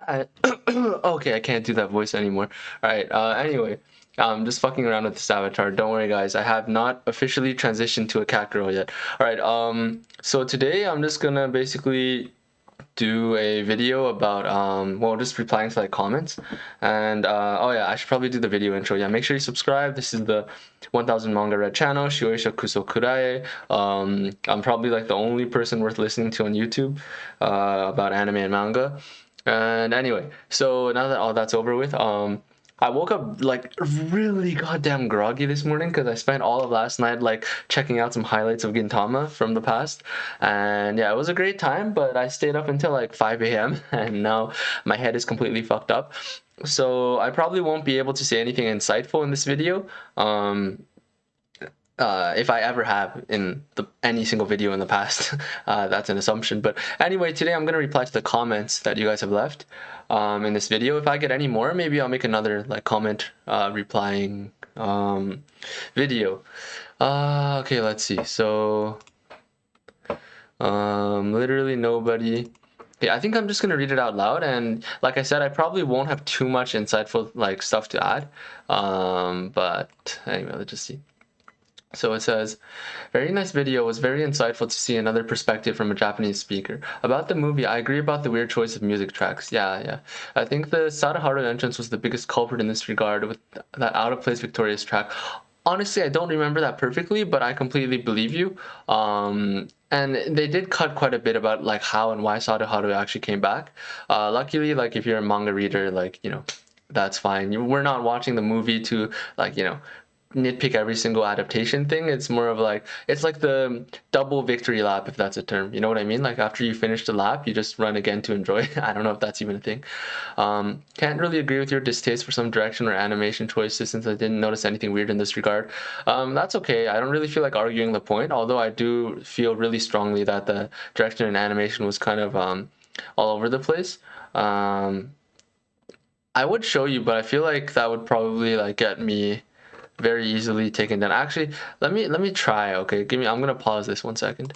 Okay, I can't do that voice anymore. All right. Anyway, just fucking around with this avatar. Don't worry, guys. I have not officially transitioned to a cat girl yet. All right. So today I'm just gonna basically do a video about well, just replying to like comments. And oh yeah, I should probably do the video intro. Yeah, make sure you subscribe. This is the 1000 manga read channel, Shioisha Kuso Kurae. I'm probably like the only person worth listening to on YouTube about anime and manga. And anyway, so now that all that's over with, I woke up like really goddamn groggy this morning because I spent all of last night like checking out some highlights of Gintama from the past. And yeah, it was a great time, but I stayed up until like 5 a.m. and now my head is completely fucked up. So I probably won't be able to say anything insightful in this video. If I ever have in any single video in the past. That's an assumption. But anyway, today I'm going to reply to the comments that you guys have left in this video. If I get any more, maybe I'll make another like comment replying video. Okay, let's see. So literally nobody. Okay, I think I'm just gonna read it out loud, and like I said, I probably won't have too much insightful like stuff to add. But anyway, let's just see. So it says, very nice video, was very insightful to see another perspective from a Japanese speaker. About the movie, I agree about the weird choice of music tracks. Yeah. I think the Sadaharu entrance was the biggest culprit in this regard with that out-of-place Victorious track. Honestly, I don't remember that perfectly, but I completely believe you. And they did cut quite a bit about like how and why Sadaharu actually came back. Luckily, like if you're a manga reader, like, you know, that's fine. We're not watching the movie to like, you know, nitpick every single adaptation thing. It's more of like, it's like the double victory lap, if that's a term, you know what I mean? Like after you finish the lap, you just run again to enjoy. I don't know if that's even a thing. Can't really agree with your distaste for some direction or animation choices, since I didn't notice anything weird in this regard. That's okay. I don't really feel like arguing the point, although I do feel really strongly that the direction and animation was kind of all over the place. I would show you, but I feel like that would probably like get me very easily taken down. Actually, let me try. Okay, I'm gonna pause this 1 second.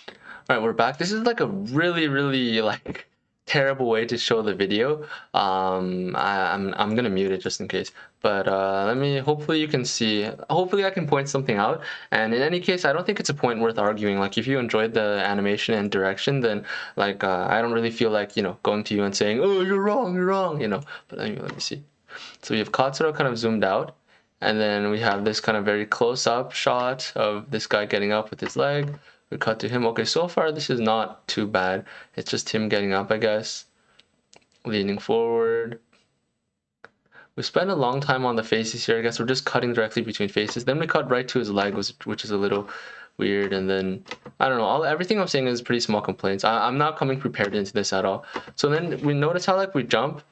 All right, we're back. This is like a really like terrible way to show the video. I'm gonna mute it just in case. But let me. Hopefully you can see. Hopefully I can point something out. And in any case, I don't think it's a point worth arguing. Like if you enjoyed the animation and direction, then like I don't really feel like, you know, going to you and saying, oh, you're wrong, you know. But anyway, let me see. So we have Katsuro kind of zoomed out. And then we have this kind of very close-up shot of this guy getting up with his leg. We cut to him. Okay, so far this is not too bad. It's just him getting up, I guess. Leaning forward. We spent a long time on the faces here. I guess we're just cutting directly between faces. Then we cut right to his leg, which is a little weird. And then, I don't know, everything I'm saying is pretty small complaints. I'm not coming prepared into this at all. So then we notice how like we jump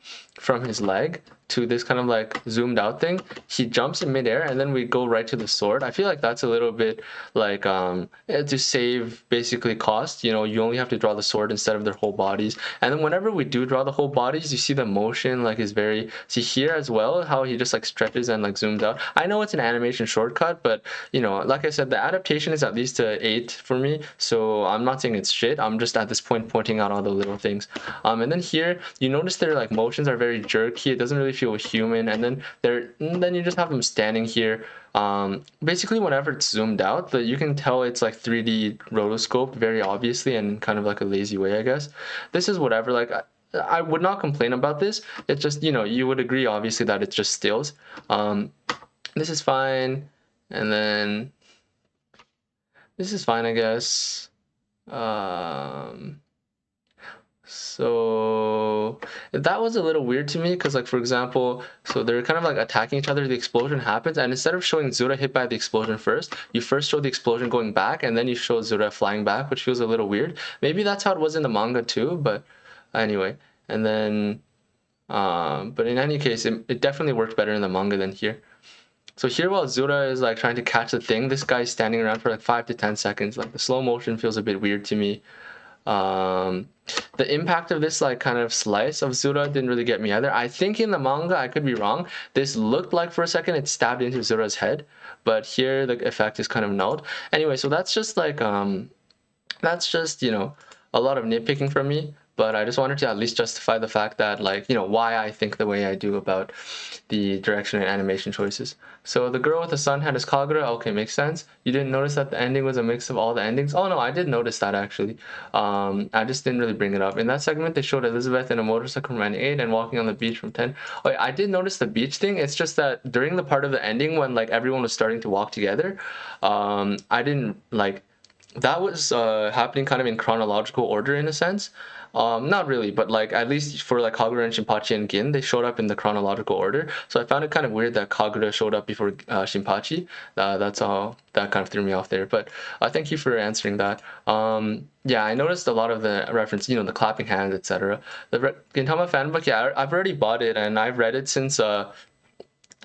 from his leg to this kind of like zoomed out thing. He jumps in midair and then we go right to the sword. I feel like that's a little bit like to save basically cost. You know, you only have to draw the sword instead of their whole bodies. And then whenever we do draw the whole bodies, you see the motion like is very, see here as well how he just like stretches and like zooms out. I know it's an animation shortcut, but you know, like I said, the adaptation is at least a 8 for me. So I'm not saying it's shit. I'm just at this point pointing out all the little things. And then here you notice their like motions are very jerky. It doesn't really feel human. And then you just have them standing here. Basically whenever it's zoomed out, you can tell it's like 3D rotoscope very obviously and kind of like a lazy way, I guess. This is whatever, like I would not complain about this. It's just, you know, you would agree obviously that it's just stills. This is fine. And then this is fine, I guess. So that was a little weird to me because, like, for example, so they're kind of like attacking each other, the explosion happens, and instead of showing Zura hit by the explosion first, you first show the explosion going back and then you show Zura flying back, which feels a little weird. Maybe that's how it was in the manga too, but anyway. And then but in any case, it definitely worked better in the manga than here. So here while Zura is like trying to catch the thing, this guy's standing around for like 5 to 10 seconds. Like the slow motion feels a bit weird to me. The impact of this like kind of slice of Zura didn't really get me either. I think in the manga, I could be wrong, this looked like for a second it stabbed into Zura's head, but here the effect is kind of nulled. Anyway, so that's just like that's just, you know, a lot of nitpicking from me. but I just wanted to at least justify the fact that, like, you know, why I think the way I do about the direction and animation choices. So the girl with the sun had his Kagura. Okay, makes sense. You didn't notice that the ending was a mix of all the endings? Oh no, I did notice that actually. I just didn't really bring it up. In that segment, they showed Elizabeth in a motorcycle from 8 and walking on the beach from 10. Oh, yeah, I did notice the beach thing. It's just that during the part of the ending when like everyone was starting to walk together, I didn't like that was happening kind of in chronological order in a sense. Not really, but like at least for like Kagura and Shinpachi and Gin, they showed up in the chronological order. So I found it kind of weird that Kagura showed up before Shinpachi. That's all that kind of threw me off there. But thank you for answering that. Yeah, I noticed a lot of the reference, you know, the clapping hands, etc. The Gintama fan book, yeah, I've already bought it and I've read it since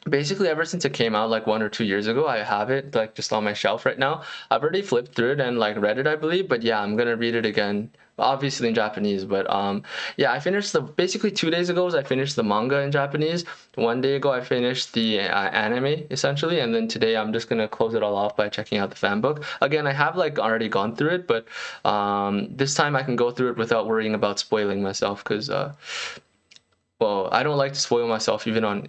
basically ever since it came out like 1 or 2 years ago. I have it like just on my shelf right now. I've already flipped through it and like read it, I believe, but yeah, I'm gonna read it again, obviously in Japanese. But yeah, I finished the basically 2 days ago I finished the manga in Japanese. 1 day ago I finished the anime essentially, and then today I'm just gonna close it all off by checking out the fan book again. I have like already gone through it, but this time I can go through it without worrying about spoiling myself, because well, I don't like to spoil myself even on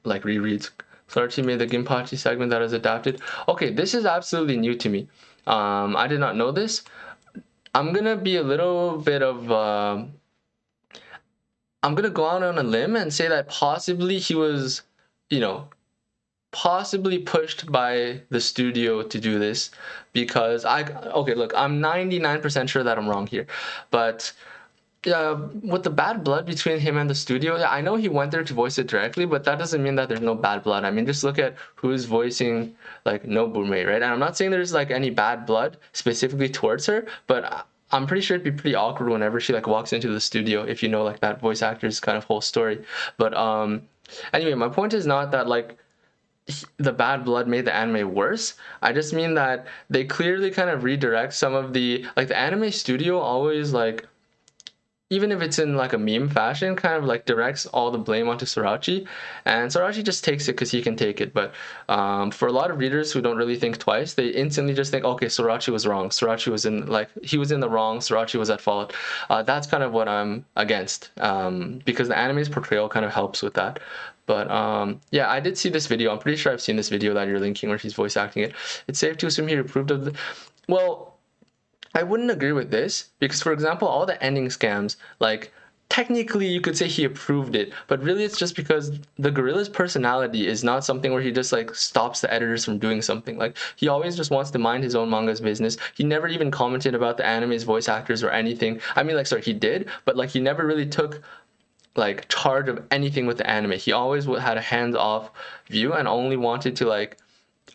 rereads. Clarity made the Ginpachi segment that is adapted. Okay, this is absolutely new to me. I did not know this. I'm gonna be a little bit of I'm gonna go out on a limb and say that possibly he was, you know, possibly pushed by the studio to do this, because okay, look, I'm 99% sure that I'm wrong here, but with the bad blood between him and the studio, yeah, I know he went there to voice it directly, but that doesn't mean that there's no bad blood. I mean, just look at who's voicing like Nobume, right? And I'm not saying there's like any bad blood specifically towards her, but I'm pretty sure it'd be pretty awkward whenever she like walks into the studio, if you know like that voice actor's kind of whole story. But anyway, my point is not that like the bad blood made the anime worse. I just mean that they clearly kind of redirect some of the like the anime studio always like, even if it's in like a meme fashion, kind of like directs all the blame onto Sorachi, and Sorachi just takes it because he can take it. But for a lot of readers who don't really think twice, they instantly just think, okay, Sorachi was wrong. Sorachi was in like he was in the wrong. Sorachi was at fault. That's kind of what I'm against, because the anime's portrayal kind of helps with that. But yeah, I did see this video. I'm pretty sure I've seen this video that you're linking where he's voice acting it. It's safe to assume he approved of the. Well, I wouldn't agree with this because, for example, all the ending scams, like technically you could say he approved it, but really it's just because the gorilla's personality is not something where he just like stops the editors from doing something. Like he always just wants to mind his own manga's business. He never even commented about the anime's voice actors or anything. I mean, like, sorry, he did, but like he never really took like charge of anything with the anime. He always had a hands-off view and only wanted to like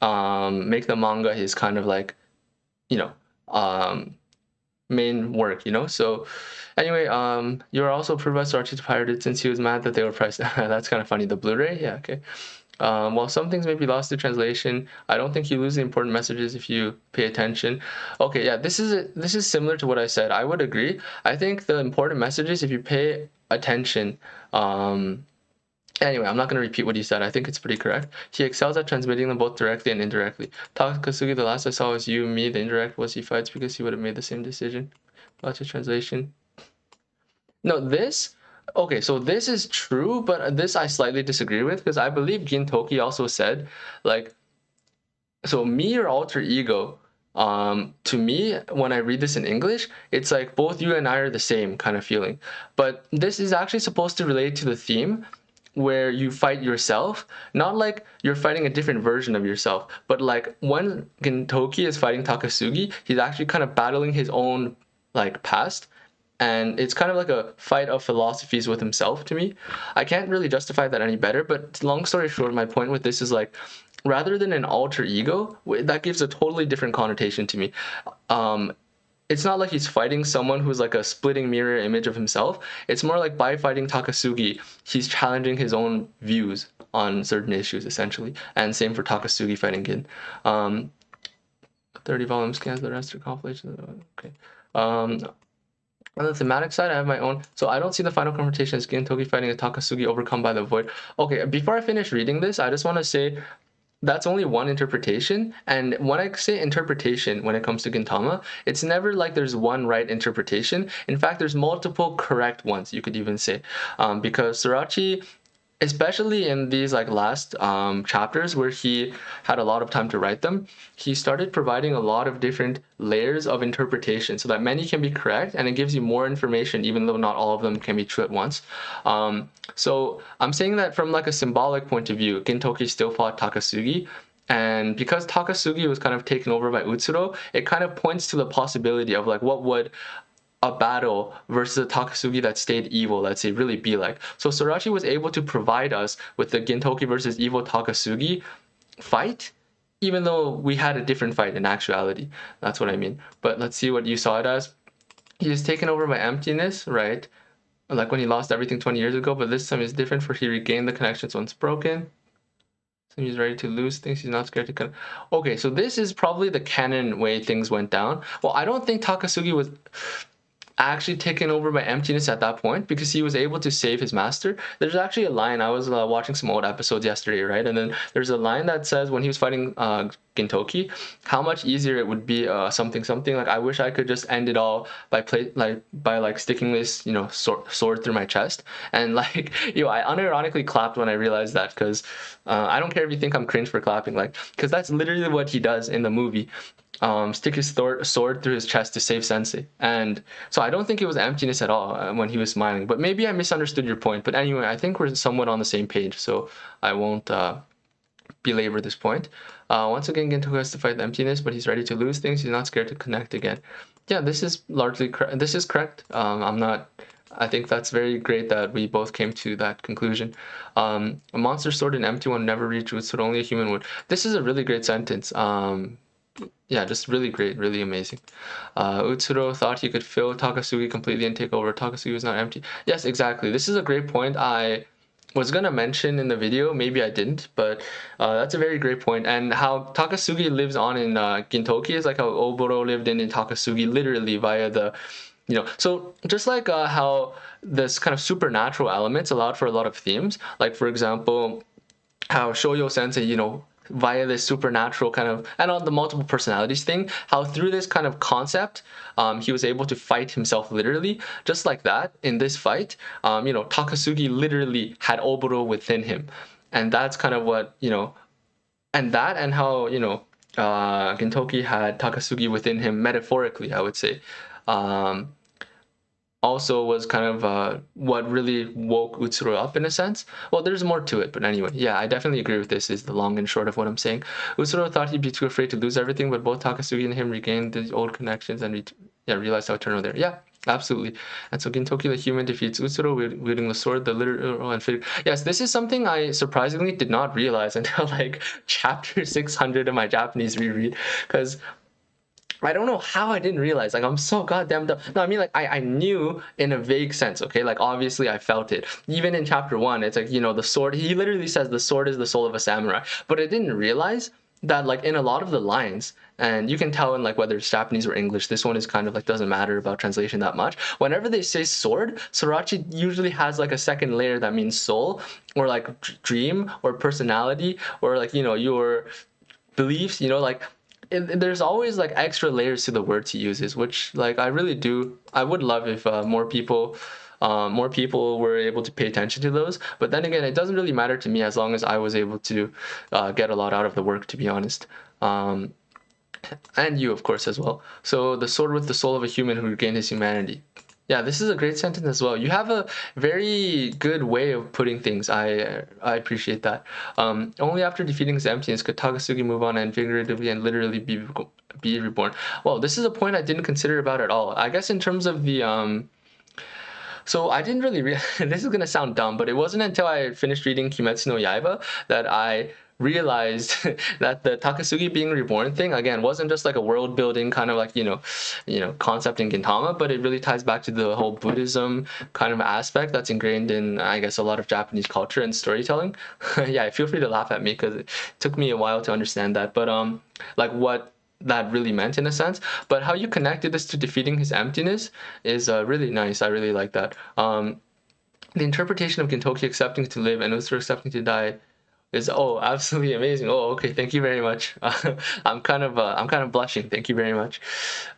make the manga his kind of like, you know, main work, you know. So anyway, you were also approved by Sorachi to pirate it since he was mad that they were priced. That's kind of funny. The Blu-ray, yeah, okay. While some things may be lost to translation, I don't think you lose the important messages if you pay attention. Okay, yeah, this is similar to what I said. I would agree. I think the important messages, if you pay attention, anyway, I'm not going to repeat what he said. I think it's pretty correct. He excels at transmitting them both directly and indirectly. Takasugi, the last I saw was you, me. The indirect was he fights because he would have made the same decision. Lots of translation. No, this... Okay, so this is true, but this I slightly disagree with because I believe Gintoki also said, like... So me or alter ego, to me, when I read this in English, it's like both you and I are the same kind of feeling. But this is actually supposed to relate to the theme where you fight yourself, not like you're fighting a different version of yourself, but like when Gintoki is fighting Takasugi, he's actually kind of battling his own like past, and it's kind of like a fight of philosophies with himself to me. I can't really justify that any better, but long story short, my point with this is like, rather than an alter ego, that gives a totally different connotation to me. It's not like he's fighting someone who's like a splitting mirror image of himself. It's more like by fighting Takasugi, he's challenging his own views on certain issues, essentially. And same for Takasugi fighting Gin. 30 volume scans, the rest are compilations. Okay. On the thematic side, I have my own. So I don't see the final confrontation as Gintoki fighting a Takasugi overcome by the void. Okay, before I finish reading this, I just want to say that's only one interpretation. And when I say interpretation, when it comes to Gintama, it's never like there's one right interpretation. In fact, there's multiple correct ones, you could even say, because Sorachi, especially in these like last chapters where he had a lot of time to write them, he started providing a lot of different layers of interpretation so that many can be correct, and it gives you more information even though not all of them can be true at once. So I'm saying that from like a symbolic point of view, Gintoki still fought Takasugi, and because Takasugi was kind of taken over by Utsuro, it kind of points to the possibility of like what would a battle versus a Takasugi that stayed evil, let's say, really be like. So Sorachi was able to provide us with the Gintoki versus evil Takasugi fight, even though we had a different fight in actuality. That's what I mean. But let's see what you saw it as. He was taken over by emptiness, right? Like when he lost everything 20 years ago, but this time is different, for he regained the connections once broken. So he's ready to lose things. He's not scared to cut. Okay, so this is probably the canon way things went down. Well, I don't think Takasugi was actually taken over by emptiness at that point, because he was able to save his master. There's actually a line, I was watching some old episodes yesterday, right? And then there's a line that says when he was fighting Gintoki, how much easier it would be something like, I wish I could just end it all by sticking this, you know, sword through my chest. And like, you know, I unironically clapped when I realized that, because I don't care if you think I'm cringe for clapping, like, because that's literally what he does in the movie. Stick his sword through his chest to save Sensei. And so I don't think it was emptiness at all when he was smiling, but maybe I misunderstood your point. But anyway, I think we're somewhat on the same page, so I won't belabor this point. Once again, Gintoki has to fight the emptiness, but he's ready to lose things. He's not scared to connect again. Yeah, this is largely correct. This is correct. I think that's very great that we both came to that conclusion. A monster sword and empty one never reach what only a human would. This is a really great sentence. Yeah, just really great, really amazing. Utsuro thought he could fill Takasugi completely and take over. Takasugi was not empty. Yes, exactly. This is a great point. I was gonna mention in the video, maybe I didn't, but that's a very great point. And how Takasugi lives on in Gintoki is like how Oboro lived in Takasugi, literally via the, you know, so just like how this kind of supernatural elements allowed for a lot of themes, like for example, how Shoyo Sensei, you know, via this supernatural kind of, and on the multiple personalities thing, how through this kind of concept, he was able to fight himself literally, just like that. In this fight, you know, Takasugi literally had Oboro within him, and that's kind of what, you know, and that, and how, you know, Gintoki had Takasugi within him metaphorically, I would say. Also was kind of what really woke Utsuro up in a sense. Well, there's more to it, but anyway, yeah, I definitely agree with this, is the long and short of what I'm saying. Utsuro thought he'd be too afraid to lose everything, but both Takasugi and him regained the old connections and realized how eternal they're. Yeah, absolutely. And so Gintoki the human defeats Utsuro, wielding the sword, the literal and figure. Yes, this is something I surprisingly did not realize until like chapter 600 of my Japanese reread, because I don't know how I didn't realize. Like, I'm so goddamn dumb. No, I mean, like, I knew in a vague sense, okay? Like, obviously, I felt it. Even in chapter 1, it's like, you know, the sword, he literally says the sword is the soul of a samurai. But I didn't realize that, like, in a lot of the lines, and you can tell in, like, whether it's Japanese or English, this one is kind of, like, doesn't matter about translation that much. Whenever they say sword, Sorachi usually has, like, a second layer that means soul, or, like, dream, or personality, or, like, you know, your beliefs, you know, like, there's always like extra layers to the words he uses, which like I really do. I would love if more people were able to pay attention to those. But then again, it doesn't really matter to me as long as I was able to get a lot out of the work, to be honest. And you, of course, as well. So the sword with the soul of a human who regained his humanity. Yeah, this is a great sentence as well. You have a very good way of putting things. I appreciate that. Only after defeating his emptiness could Takasugi move on and figuratively and literally be reborn. Well, this is a point I didn't consider about at all. I guess in terms of the so I didn't really this is gonna sound dumb, but it wasn't until I finished reading Kimetsu no Yaiba that I realized that the Takasugi being reborn thing again wasn't just like a world building kind of like you know concept in Gintama, but it really ties back to the whole Buddhism kind of aspect that's ingrained in I guess a lot of Japanese culture and storytelling. Yeah, feel free to laugh at me because it took me a while to understand that, but like what that really meant in a sense. But how you connected this to defeating his emptiness is really nice. I really like that. The interpretation of Gintoki accepting to live and Utsuro accepting to die. is absolutely amazing. Okay, thank you very much. I'm kind of blushing. Thank you very much.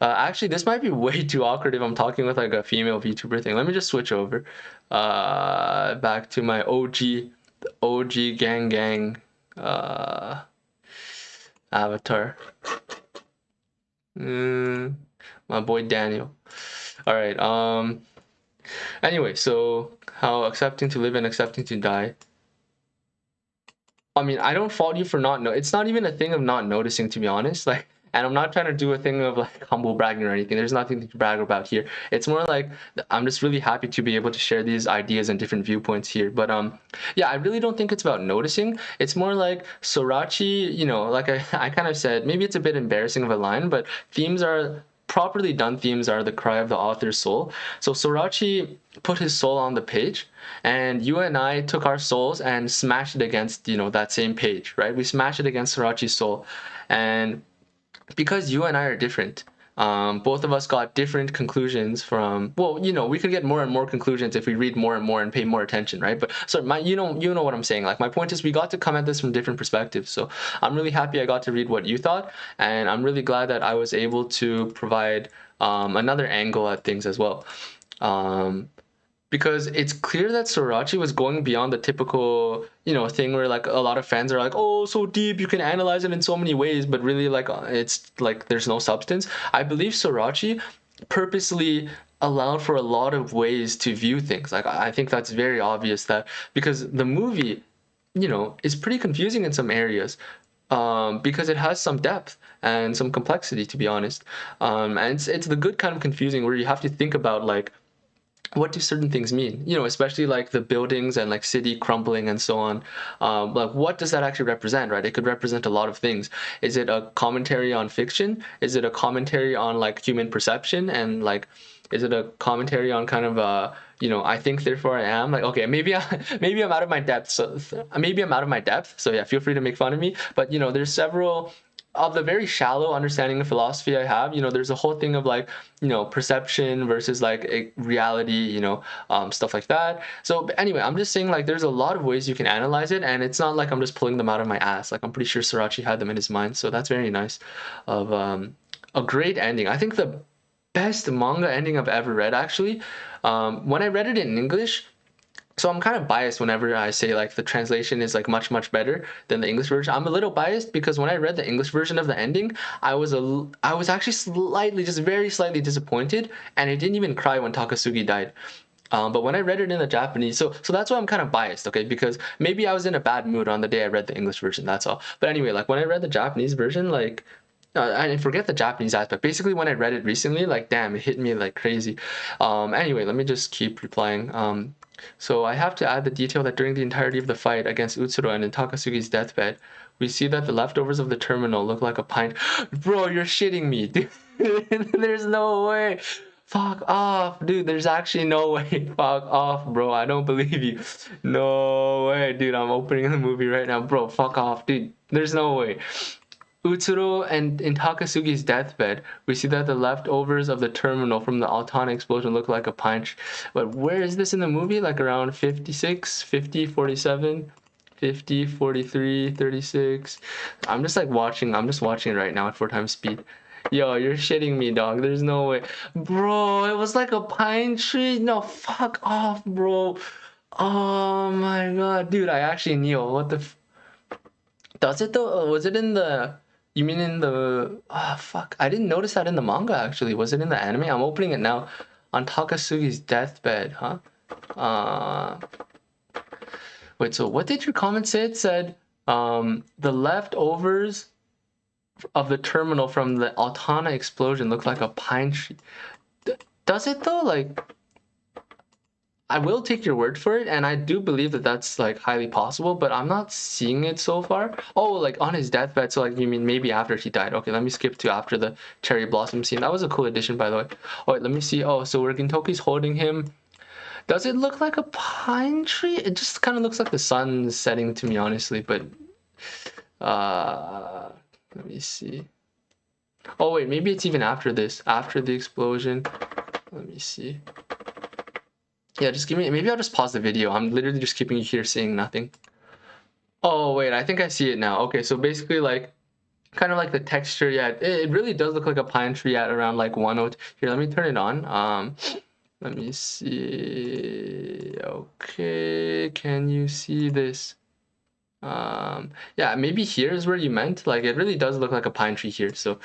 Actually, this might be way too awkward if I'm talking with like a female VTuber thing. Let me just switch over back to my OG gang avatar. My boy Daniel. All right. Anyway, so how accepting to live and accepting to die. I mean, I don't fault you for not it's not even a thing of not noticing, to be honest. Like, and I'm not trying to do a thing of like humble bragging or anything. There's nothing to brag about here. It's more like I'm just really happy to be able to share these ideas and different viewpoints here. But yeah, I really don't think it's about noticing. It's more like Sorachi, you know, like I kind of said, maybe it's a bit embarrassing of a line, but themes are properly done themes are the cry of the author's soul. So Sorachi put his soul on the page, and you and I took our souls and smashed it against, you know, that same page, right? We smashed it against Sorachi's soul, and because you and I are different, both of us got different conclusions from, well, you know, we could get more and more conclusions if we read more and more and pay more attention, right? But so you know what I'm saying. Like, my point is we got to come at this from different perspectives. So I'm really happy I got to read what you thought, and I'm really glad that I was able to provide another angle at things as well. Because it's clear that Sorachi was going beyond the typical, you know, thing where like a lot of fans are like, oh, so deep, you can analyze it in so many ways, but really like it's like there's no substance. I believe Sorachi purposely allowed for a lot of ways to view things. Like, I think that's very obvious, that because the movie, you know, is pretty confusing in some areas. Because it has some depth and some complexity, to be honest. And it's the good kind of confusing where you have to think about like, what do certain things mean, you know, especially like the buildings and like city crumbling and so on. Like, what does that actually represent, right? It could represent a lot of things. Is it a commentary on fiction? Is it a commentary on like human perception? And like, is it a commentary on kind of you know, I think therefore I am? Like, okay, maybe maybe I'm out of my depth, so maybe I'm out of my depth, so yeah, feel free to make fun of me. But you know, there's several of the very shallow understanding of philosophy I have. You know, there's a whole thing of like, you know, perception versus like a reality, you know, stuff like that. So anyway, I'm just saying like there's a lot of ways you can analyze it, and it's not like I'm just pulling them out of my ass. Like, I'm pretty sure Sorachi had them in his mind, so that's very nice. Of a great ending. I think the best manga ending I've ever read, actually. When I read it in English, so I'm kind of biased whenever I say like the translation is like much better than the English version. I'm a little biased because when I read the English version of the ending, I was actually slightly, just very slightly disappointed, and I didn't even cry when Takasugi died. But when I read it in the Japanese, so that's why I'm kind of biased, okay? Because maybe I was in a bad mood on the day I read the English version. That's all. But anyway, like when I read the Japanese version, like, I forget the Japanese aspect. Basically, when I read it recently, like, damn, it hit me like crazy. Anyway, let me just keep replying. So I have to add the detail that during the entirety of the fight against Utsuro and in Takasugi's deathbed, we see that the leftovers of the terminal look like a pint. Bro, you're shitting me, dude. There's no way. Fuck off, dude. There's actually no way. Fuck off, bro. I don't believe you. No way, dude. I'm opening the movie right now. Bro, fuck off, dude. There's no way. Utsuro and in Takasugi's deathbed, we see that the leftovers of the terminal from the Altana explosion look like a punch. But where is this in the movie? Like around 56, 50, 47, 50, 43, 36. I'm just watching it right now at 4x speed. Yo, you're shitting me, dog. There's no way. Bro, it was like a pine tree. No, fuck off, bro. Oh my god. Dude, I actually knew. What the does it though? Was it in the... You mean in the... fuck. I didn't notice that in the manga, actually. Was it in the anime? I'm opening it now. On Takasugi's deathbed, huh? Wait, so what did your comment say? It said, the leftovers of the terminal from the Altana explosion look like a pine tree. Does it though? Like... I will take your word for it, and I do believe that that's like highly possible, but I'm not seeing it so far. Oh, like on his deathbed, so like you mean maybe after he died. Okay, let me skip to after the cherry blossom scene. That was a cool addition, by the way. Oh, wait, let me see. Oh, so where Gintoki's holding him, does it look like a pine tree? It just kind of looks like the sun setting to me, honestly, but let me see. Oh wait, maybe it's even after this, after the explosion. Let me see. Yeah, just give me... Maybe I'll just pause the video. I'm literally just keeping you here saying nothing. Oh wait, I think I see it now. Okay, so basically like kind of like the texture, yeah, it really does look like a pine tree at around like 102. Here, let me turn it on. Let me see. Okay, can you see this? Yeah, maybe here is where you meant. Like it really does look like a pine tree here. So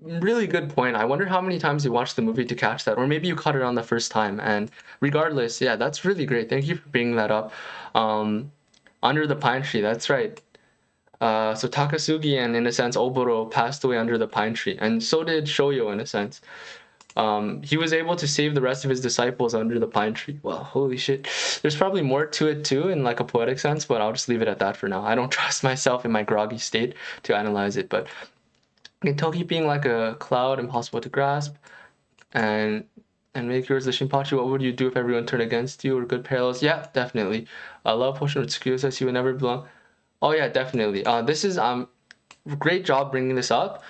really good point. I wonder how many times you watched the movie to catch that, or maybe you caught it on the first time. And regardless, yeah, that's really great. Thank you for bringing that up. Under the pine tree, that's right. So Takasugi and in a sense Oboro passed away under the pine tree, and so did Shoyo in a sense. He was able to save the rest of his disciples under the pine tree. Well, holy shit. There's probably more to it too in like a poetic sense, but I'll just leave it at that for now. I don't trust myself in my groggy state to analyze it, but Gintoki being like a cloud impossible to grasp, and make yours the Shinpachi. What would you do if everyone turned against you? Or good parallels? Yeah, definitely. Love potion with Tsukuyo says he would never belong. Oh yeah, definitely. This is great job bringing this up.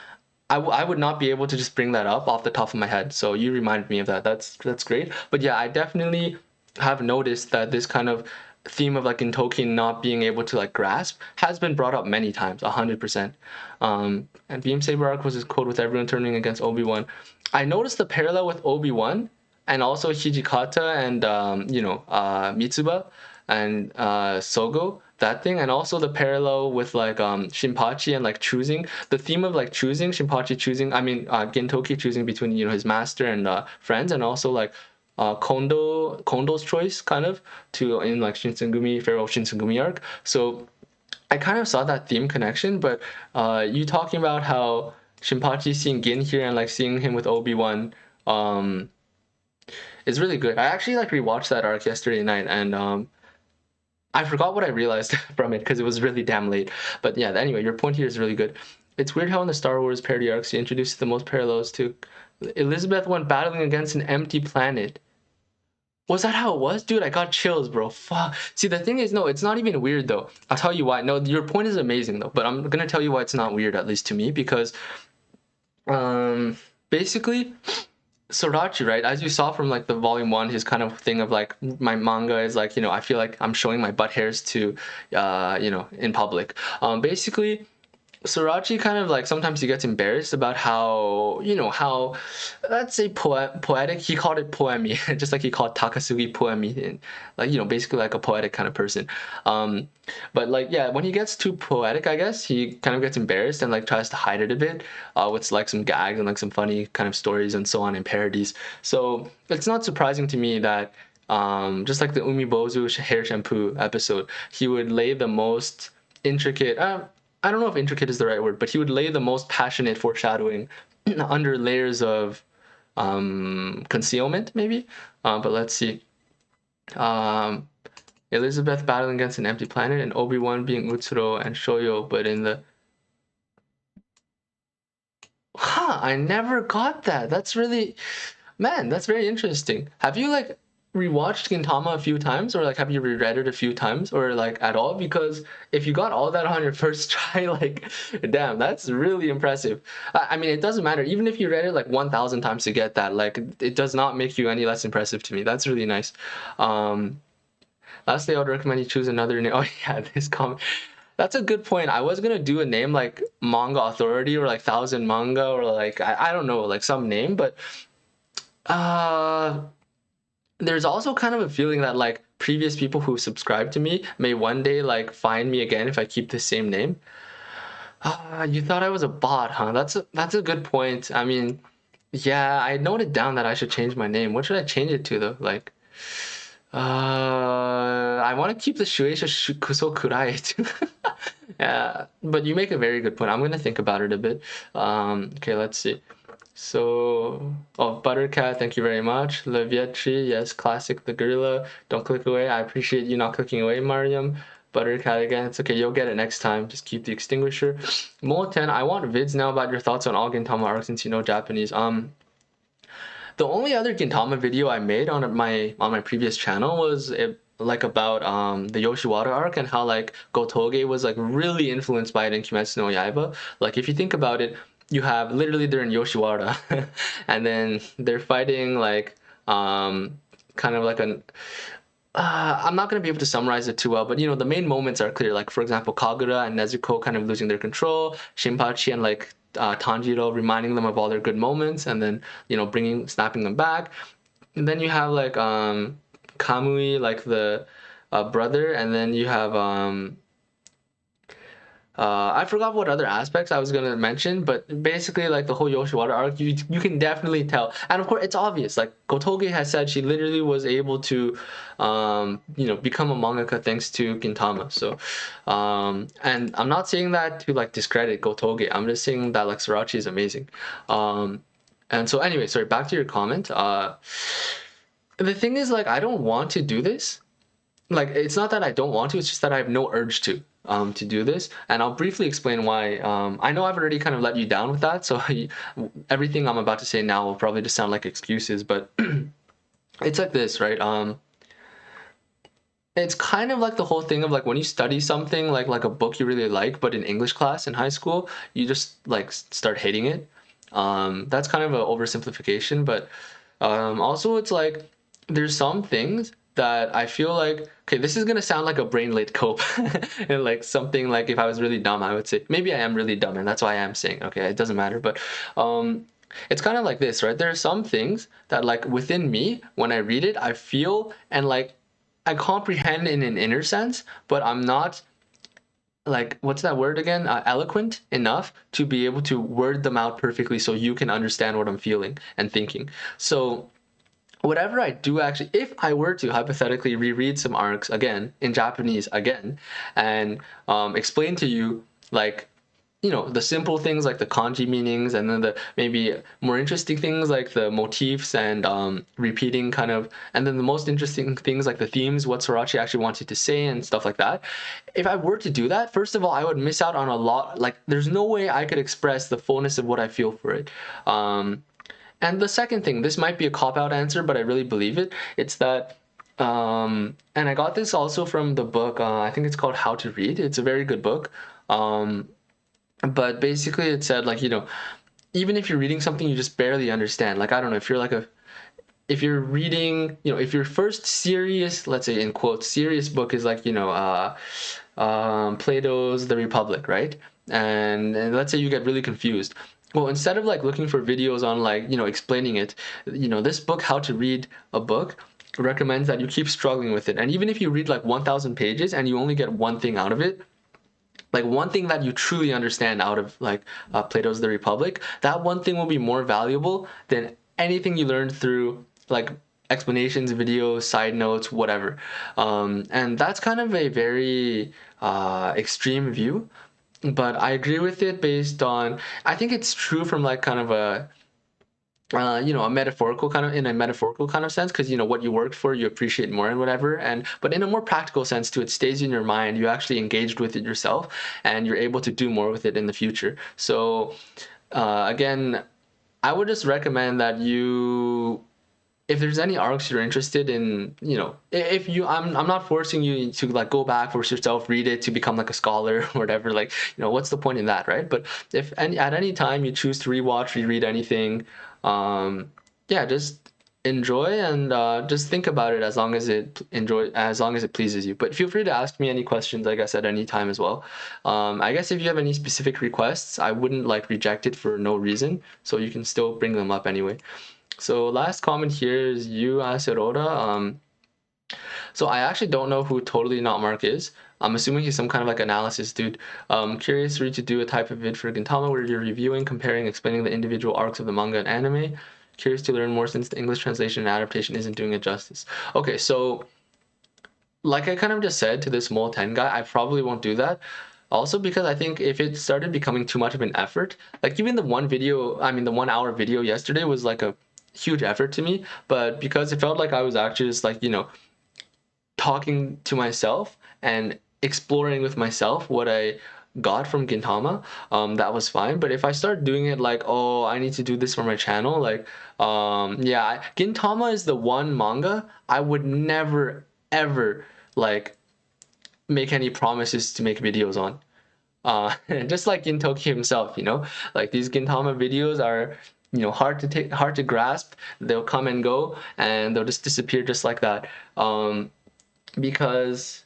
I would not be able to just bring that up off the top of my head. So you reminded me of that. That's great. But yeah, I definitely have noticed that this kind of theme of like in Tolkien not being able to like grasp has been brought up many times, 100%. And Beam Saber arc was his quote with everyone turning against Obi-Wan. I noticed the parallel with Obi-Wan and also Hijikata and Mitsuba and Sogo, that thing, and also the parallel with like Shinpachi and like choosing the theme of like choosing Shinpachi choosing, I mean Gintoki choosing between his master and friends, and also like Kondo's choice kind of to in like Shinsengumi Pharaoh Shinsengumi arc. So I kind of saw that theme connection, but you talking about how Shinpachi seeing Gin here and like seeing him with Obi-Wan is really good. I actually like rewatched that arc yesterday night, and I forgot what I realized from it because it was really damn late. But yeah, anyway, your point here is really good. It's weird how in the Star Wars parody arcs you introduced the most parallels to Elizabeth went battling against an empty planet. Was that how it was? Dude, I got chills, bro. Fuck. See, the thing is, no, it's not even weird, though. I'll tell you why. No, your point is amazing, though. But I'm going to tell you why it's not weird, at least to me, because basically, Sorachi, right? As you saw from like the volume one, his kind of thing of like my manga is like, I feel like I'm showing my butt hairs to, in public. Basically, Sorachi kind of like sometimes he gets embarrassed about how how let's say poetic, he called it poemy just like he called Takasugi poemy, and like basically like a poetic kind of person. But like yeah, when he gets too poetic, I guess he kind of gets embarrassed and like tries to hide it a bit with like some gags and like some funny kind of stories and so on and parodies. So it's not surprising to me that just like the Umibozu hair shampoo episode, he would lay the most intricate I don't know if intricate is the right word, but he would lay the most passionate foreshadowing under layers of concealment, maybe. But let's see. Elizabeth battling against an empty planet, and Obi-Wan being Utsuro and Shoyo, but in the... Huh, I never got that. That's really... Man, that's very interesting. Have you, like, rewatched Gintama a few times, or like have you reread it a few times, or like at all? Because if you got all that on your first try, like damn, that's really impressive. I mean, it doesn't matter even if you read it like 1,000 times to get that, like it does not make you any less impressive to me. That's really nice. Lastly, I would recommend you choose another name. Oh yeah, this comment, that's a good point. I was gonna do a name like Manga Authority or like Thousand Manga or like I don't know, like some name, but uh there's also kind of a feeling that like previous people who subscribe to me may one day like find me again if I keep the same name. You thought I was a bot, huh? That's a good point. I mean, yeah, I noted down that I should change my name. What should I change it to though? Like, I want to keep the Shueisha Kuso Kurai too. Yeah, but you make a very good point. I'm gonna think about it a bit. Okay, let's see. So, oh, Buttercat, thank you very much. Levietri, yes, classic, the gorilla. Don't click away. I appreciate you not clicking away, Mariam. Buttercat again, it's okay, you'll get it next time. Just keep the extinguisher. Mole10, I want vids now about your thoughts on all Gintama arcs since you know Japanese. The only other Gintama video I made on my previous channel was like about the Yoshiwara arc and how like Gotoge was like really influenced by it in Kimetsu no Yaiba. Like if you think about it, you have literally they're in Yoshiwara and then they're fighting like kind of like an I'm not going to be able to summarize it too well, but you know, the main moments are clear. Like, for example, Kagura and Nezuko kind of losing their control, Shinpachi and like Tanjiro reminding them of all their good moments, and then, you know, snapping them back. And then you have like Kamui, like the brother, and then you have I forgot what other aspects I was gonna mention, but basically, like the whole Yoshiwara arc, you can definitely tell, and of course, it's obvious. Like Gotoge has said, she literally was able to, you know, become a mangaka thanks to Gintama. So, and I'm not saying that to like discredit Gotoge. I'm just saying that like Sorachi is amazing. And so anyway, sorry. Back to your comment. The thing is, like, I don't want to do this. Like, it's not that I don't want to, it's just that I have no urge to do this, and I'll briefly explain why. I know I've already kind of let you down with that, so everything I'm about to say now will probably just sound like excuses, but it's like this, right? It's kind of like the whole thing of like when you study something like a book you really like, but in English class in high school, you just like start hating it. That's kind of an oversimplification, but also it's like there's some things that I feel like, okay, this is gonna sound like a brain lit cope and like something like if I was really dumb, I would say maybe I am really dumb, and that's why I am saying, okay, it doesn't matter, but it's kind of like this, right? There are some things that like within me, when I read it, I feel and like I comprehend in an inner sense, but I'm not like, what's that word again? Eloquent enough to be able to word them out perfectly so you can understand what I'm feeling and thinking. So whatever I do, actually, if I were to hypothetically reread some arcs again in Japanese again and explain to you like, you know, the simple things like the kanji meanings, and then the maybe more interesting things like the motifs and repeating kind of, and then the most interesting things like the themes, what Sorachi actually wanted to say and stuff like that. If I were to do that, first of all, I would miss out on a lot. Like, there's no way I could express the fullness of what I feel for it. And the second thing, this might be a cop-out answer, but I really believe it. It's that, and I got this also from the book, I think it's called How to Read. It's a very good book. But basically it said, like, you know, even if you're reading something you just barely understand, like, I don't know, if you're like if you're reading, you know, if your first serious, let's say in quotes, serious book is like, you know, Plato's The Republic, right? And let's say you get really confused. Well, instead of like looking for videos on like, you know, explaining it, you know, this book, How to Read a Book, recommends that you keep struggling with it. And even if you read like 1,000 pages and you only get one thing out of it, like one thing that you truly understand out of like Plato's The Republic, that one thing will be more valuable than anything you learned through like explanations, videos, side notes, whatever. And that's kind of a very extreme view, but I agree with it based on, I think it's true from like kind of a you know, a metaphorical kind of, in a metaphorical kind of sense, because you know what you worked for you appreciate more and whatever, and but in a more practical sense too, it stays in your mind, you actually engaged with it yourself and you're able to do more with it in the future. So again, I would just recommend that you, if there's any arcs you're interested in, you know, if you, I'm not forcing you to like go back, force yourself, read it to become like a scholar or whatever, like, you know, what's the point in that, right? But if at any time you choose to rewatch, reread anything, yeah, just enjoy and just think about it as long as as long as it pleases you. But feel free to ask me any questions, I guess, at any time as well. I guess if you have any specific requests, I wouldn't like reject it for no reason, so you can still bring them up anyway. So last comment here is YUUASERORA. So I actually don't know who Totally Not Mark is. I'm assuming he's some kind of like analysis dude. Curious for you to do a type of vid for Gintama where you're reviewing, comparing, explaining the individual arcs of the manga and anime. Curious to learn more since the English translation and adaptation isn't doing it justice. Okay, so like I kind of just said to this Mole 10 guy, I probably won't do that. Also because I think if it started becoming too much of an effort, like even the one video, I mean the 1 hour video yesterday was like a huge effort to me, but because it felt like I was actually just like, you know, talking to myself and exploring with myself what I got from Gintama, that was fine. But if I start doing it like, oh, I need to do this for my channel, like, yeah, Gintama is the one manga I would never ever like make any promises to make videos on. Just like Gintoki himself, you know, like these Gintama videos are, you know, hard to grasp. They'll come and go and they'll just disappear just like that. because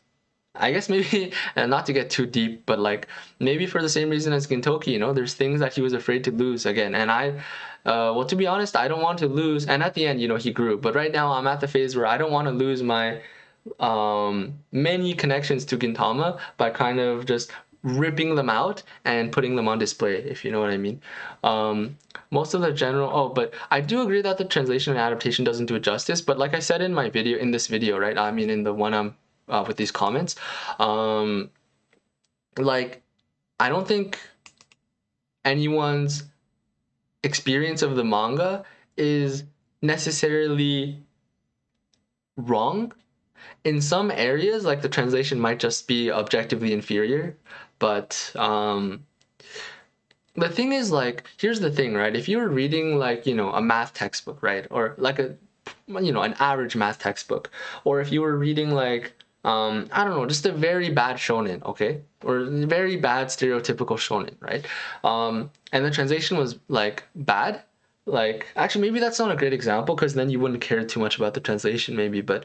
I guess maybe, and not to get too deep, but like maybe for the same reason as Gintoki, you know, there's things that he was afraid to lose again. And well, to be honest, I don't want to lose. And at the end, you know, he grew. But right now, I'm at the phase where I don't want to lose my many connections to Gintama by kind of just ripping them out and putting them on display, if you know what I mean. Most of the general, oh, but I do agree that the translation and adaptation doesn't do it justice. But like I said in my video, in this video, right? I mean, in the one with these comments, like, I don't think anyone's experience of the manga is necessarily wrong. In some areas, like the translation might just be objectively inferior, but the thing is, like, here's the thing, right? If you were reading, like, you know, a math textbook, right, or like a, you know, an average math textbook, or if you were reading like I don't know, just a very bad shonen, okay, or very bad stereotypical shonen, right, and the translation was like bad, like, actually maybe that's not a great example because then you wouldn't care too much about the translation maybe, but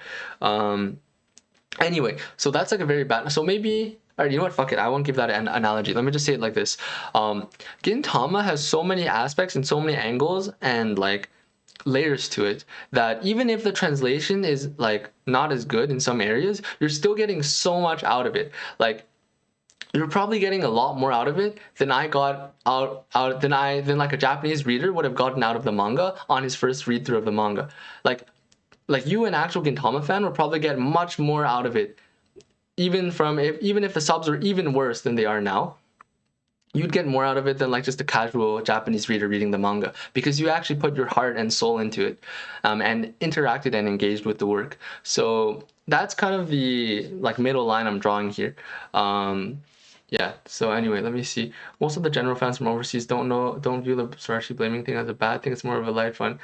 anyway, so that's like a very bad, so maybe, all right, you know what, fuck it, I won't give that an analogy. Let me just say it like this. Gintama has so many aspects and so many angles and like layers to it that even if the translation is like not as good in some areas, you're still getting so much out of it. Like, you're probably getting a lot more out of it than I got than like a Japanese reader would have gotten out of the manga on his first read through of the manga. Like you, an actual Gintama fan, would probably get much more out of it, even if the subs were even worse than they are now. You'd get more out of it than like just a casual Japanese reader reading the manga, because you actually put your heart and soul into it, and interacted and engaged with the work. So that's kind of the like middle line I'm drawing here. Yeah, so anyway, let me see. Most of the general fans from overseas don't view the Sorachi blaming thing as a bad thing. It's more of a light fun.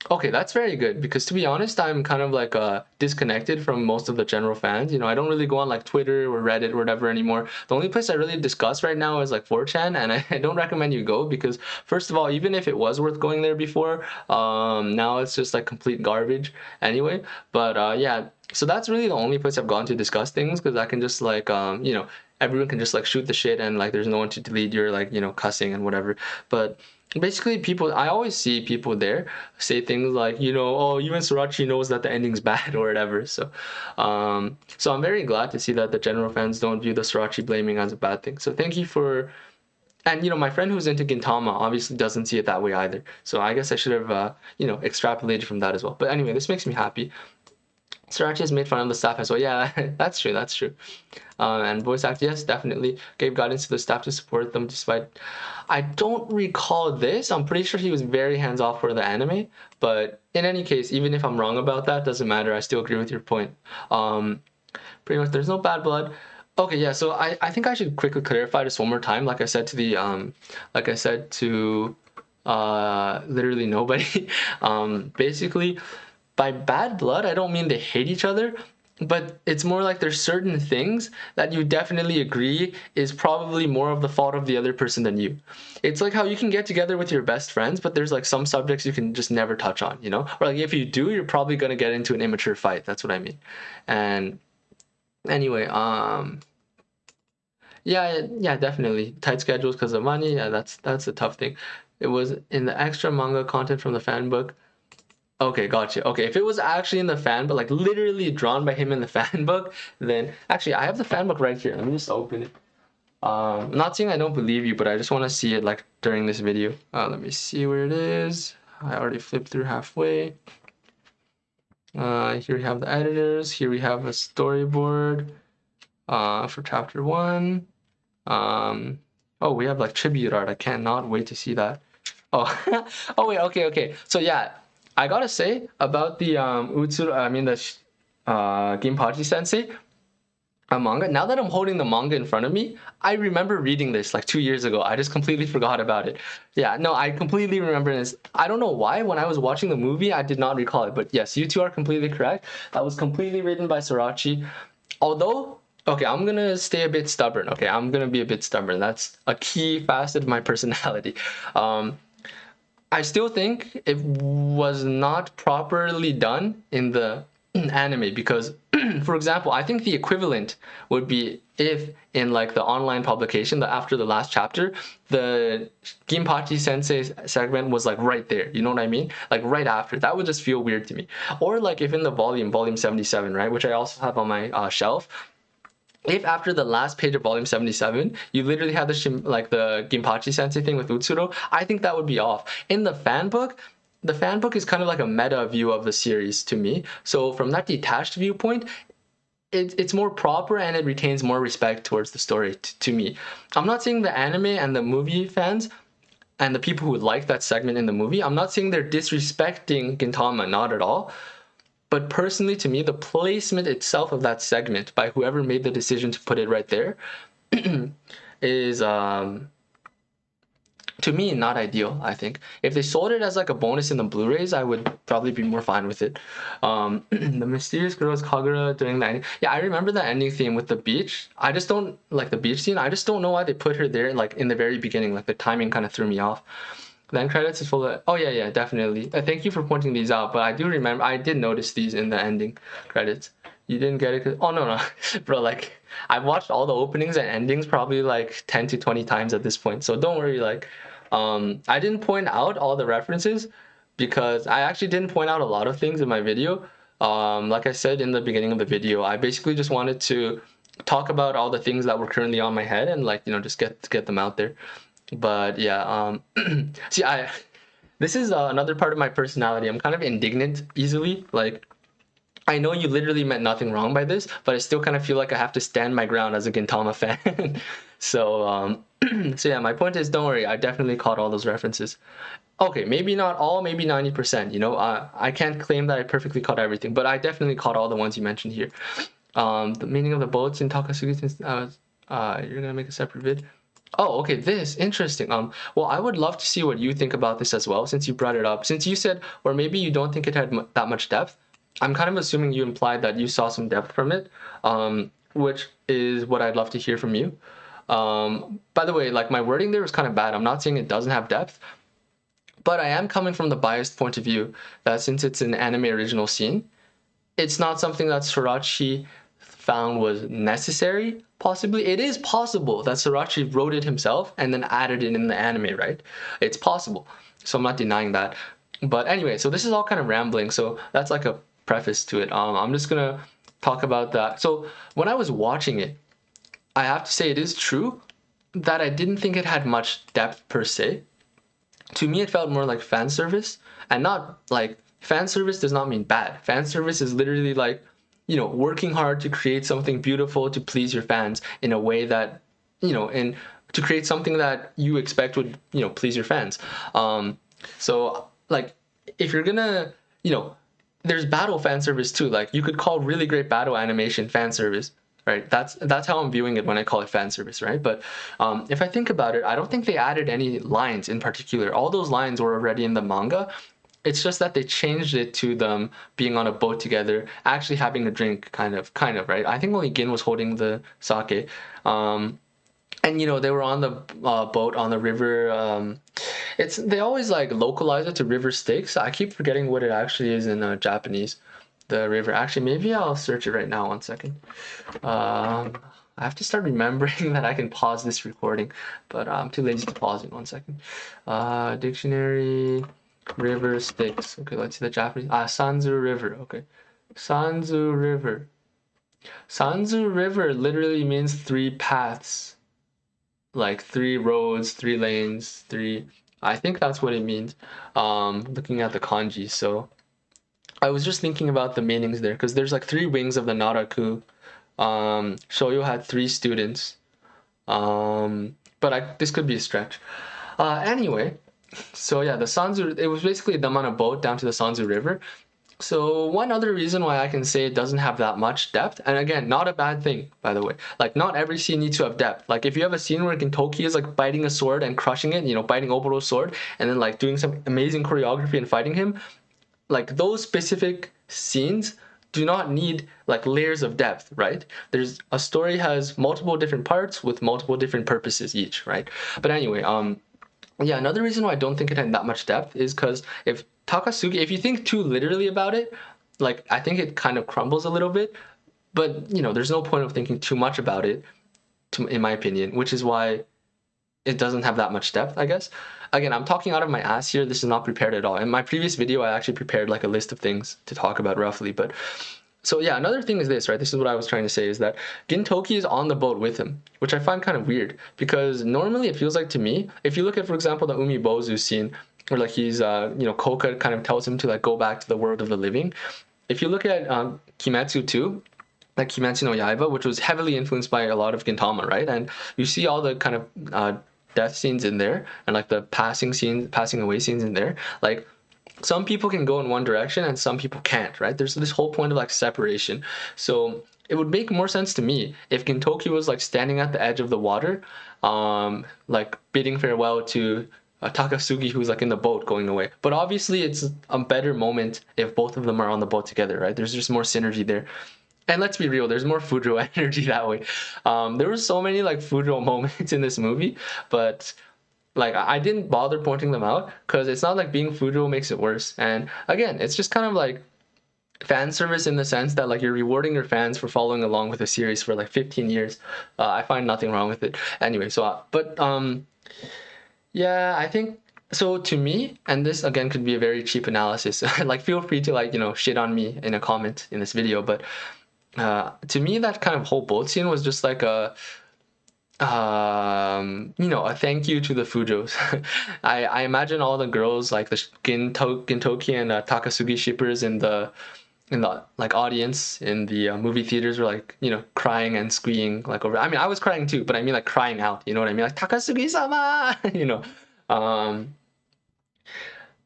Okay, that's very good, because to be honest, I'm kind of like disconnected from most of the general fans. You know, I don't really go on like Twitter or Reddit or whatever anymore. The only place I really discuss right now is like 4chan, and I don't recommend you go, because first of all, even if it was worth going there before, now it's just like complete garbage anyway. But yeah, so that's really the only place I've gone to discuss things, because I can just like you know, everyone can just like shoot the shit, and like there's no one to delete your like, you know, cussing and whatever. But basically, people, I always see people there say things like, you know, oh, even Sorachi knows that the ending's bad or whatever. So so I'm very glad to see that the general fans don't view the Sorachi blaming as a bad thing. So thank you for, and you know, my friend who's into Gintama obviously doesn't see it that way either. So I guess I should have you know, extrapolated from that as well. But anyway, this makes me happy. Sorachi has made fun of the staff as well. Yeah, that's true, that's true. And voice act, yes, definitely gave guidance to the staff to support them despite, I don't recall this. I'm pretty sure he was very hands-off for the anime, but in any case, even if I'm wrong about that, doesn't matter. I still agree with your point. Pretty much there's no bad blood. Okay, yeah, so I think I should quickly clarify this one more time. Like I said to the like I said to literally nobody. Basically, by bad blood, I don't mean they hate each other, but it's more like there's certain things that you definitely agree is probably more of the fault of the other person than you. It's like how you can get together with your best friends, but there's like some subjects you can just never touch on, you know? Or like if you do, you're probably gonna get into an immature fight. That's what I mean. And anyway, yeah, definitely tight schedules because of money. Yeah, that's a tough thing. It was in the extra manga content from the fan book. Okay, gotcha. Okay, if it was actually in the fan book, like literally drawn by him in the fan book, then actually I have the fan book right here. Let me just open it. I'm not saying I don't believe you, but I just want to see it like during this video. Let me see where it is. I already flipped through halfway. Here we have the editors. Here we have a storyboard for chapter 1. Oh, we have like tribute art. I cannot wait to see that. Oh, oh wait, okay. So yeah, I gotta say about the the Ginpachi Sensei manga. Now that I'm holding the manga in front of me, I remember reading this like 2 years ago. I just completely forgot about it. Yeah, no, I completely remember this. I don't know why. When I was watching the movie, I did not recall it. But yes, you two are completely correct. That was completely written by Sorachi. Although, okay, I'm gonna stay a bit stubborn. Okay, I'm gonna be a bit stubborn. That's a key facet of my personality. I still think it was not properly done in the anime, because for example, I think the equivalent would be if in like the online publication, after the last chapter, the Ginpachi Sensei segment was like right there. You know what I mean? Like right after. That would just feel weird to me. Or like if in the volume 77, right, which I also have on my shelf. If after the last page of volume 77, you literally have the Ginpachi Sensei thing with Utsuro, I think that would be off. In the fan book is kind of like a meta view of the series to me. So from that detached viewpoint, it's more proper and it retains more respect towards the story to me. I'm not saying the anime and the movie fans and the people who like that segment in the movie, I'm not saying they're disrespecting Gintama, not at all. But personally, to me, the placement itself of that segment by whoever made the decision to put it right there is to me not ideal. I think if they sold it as like a bonus in the Blu-rays, I would probably be more fine with it. The mysterious girls Kagura during the ending. Yeah, I remember the ending theme with the beach. I just don't like the beach scene. I just don't know why they put her there like in the very beginning. Like the timing kind of threw me off. The end credits is full of, oh yeah, definitely. Thank you for pointing these out, but I do remember, I did notice these in the ending credits. You didn't get it? Oh no, bro, like, I've watched all the openings and endings probably like 10 to 20 times at this point, so don't worry, like, I didn't point out all the references because I actually didn't point out a lot of things in my video. Like I said in the beginning of the video, I basically just wanted to talk about all the things that were currently on my head and like, you know, just get them out there. But yeah, see, this is another part of my personality. I'm kind of indignant easily. Like, I know you literally meant nothing wrong by this, but I still kind of feel like I have to stand my ground as a Gintama fan. So, so yeah, my point is, don't worry, I definitely caught all those references. Okay, maybe not all, maybe 90%. You know, I can't claim that I perfectly caught everything, but I definitely caught all the ones you mentioned here. The meaning of the boats in Takasugi, since you're gonna make a separate vid. Oh, okay, this, interesting. Well, I would love to see what you think about this as well, since you brought it up. Since you said, or maybe you don't think it had that much depth, I'm kind of assuming you implied that you saw some depth from it, which is what I'd love to hear from you. By the way, like my wording there was kind of bad. I'm not saying it doesn't have depth, but I am coming from the biased point of view that since it's an anime original scene, it's not something that Sorachi found was necessary. Possibly it is possible that Sorachi wrote it himself and then added it in the anime, right? It's possible, so I'm not denying that. But anyway, so this is all kind of rambling, so that's like a preface to it. I'm just gonna talk about that. So when I was watching it, I have to say it is true that I didn't think it had much depth per se. To me, it felt more like fan service, and not like, fan service does not mean bad. Fan service is literally like, you know, working hard to create something beautiful to please your fans in a way that, you know, and to create something that you expect would, you know, please your fans. So like, if you're gonna, you know, there's battle fan service too. Like, you could call really great battle animation fan service, right? That's how I'm viewing it when I call it fan service, right? But if I think about it, I don't think they added any lines in particular. All those lines were already in the manga. It's just that they changed it to them being on a boat together, actually having a drink, kind of, right? I think only Gin was holding the sake. And, you know, they were on the boat on the river. They always, like, localize it to river Styx. I keep forgetting what it actually is in Japanese, the river. Actually, maybe I'll search it right now, 1 second. I have to start remembering that I can pause this recording, but I'm too lazy to pause it. 1 second. Dictionary... River Styx. Okay, let's see the Japanese. Sanzu River. Okay, Sanzu River. Sanzu River literally means 3 paths, like 3 roads, 3 lanes, 3. I think that's what it means. Looking at the kanji. So I was just thinking about the meanings there, because there's like 3 wings of the Naraku. Shoyo had 3 students. But this could be a stretch. Anyway. So yeah, the Sanzu, it was basically them on a boat down to the Sanzu River. So one other reason why I can say it doesn't have that much depth, and again, not a bad thing, by the way. Like, not every scene needs to have depth. Like, if you have a scene where Gintoki is like biting a sword and crushing it, you know, biting Oboro's sword, and then like doing some amazing choreography and fighting him, like those specific scenes do not need like layers of depth, right? There's a story has multiple different parts with multiple different purposes each, right? But anyway, yeah, another reason why I don't think it had that much depth is because if Takasugi, if you think too literally about it, like, I think it kind of crumbles a little bit. but you know, there's no point of thinking too much about it, in my opinion, which is why it doesn't have that much depth, I guess. Again, I'm talking out of my ass here. This is not prepared at all. In my previous video, I actually prepared like a list of things to talk about roughly. But so yeah, another thing is this, right? This is what I was trying to say, is that Gintoki is on the boat with him, which I find kind of weird, because normally it feels like to me, if you look at, for example, the Umibozu scene, where like he's, you know, Koka kind of tells him to like go back to the world of the living. If you look at Kimetsu too, like Kimetsu no Yaiba, which was heavily influenced by a lot of Gintama, right? And you see all the kind of death scenes in there, and like the passing away scenes in there. Like some people can go in one direction and some people can't, right? There's this whole point of like separation. So it would make more sense to me if Gintoki was like standing at the edge of the water, like bidding farewell to Takasugi, who's like in the boat going away. But obviously it's a better moment if both of them are on the boat together, right? There's just more synergy there. And let's be real, there's more Fudro energy that way. There were so many like Fudro moments in this movie, but like I didn't bother pointing them out because it's not like being Fudro makes it worse. And again, it's just kind of like fan service in the sense that like you're rewarding your fans for following along with a series for like 15 years. I find nothing wrong with it. Anyway, so yeah, I think so. To me, and this again could be a very cheap analysis. Like feel free to like, you know, shit on me in a comment in this video, but to me that kind of whole boat scene was just like a you know, a thank you to the Fujos. I imagine all the girls, like the Gintoki and Takasugi shippers in the like audience in the movie theaters were like, you know, crying and squeeing like over. I mean, I was crying too, but I mean like crying out, you know what I mean, like Takasugi-sama, you know.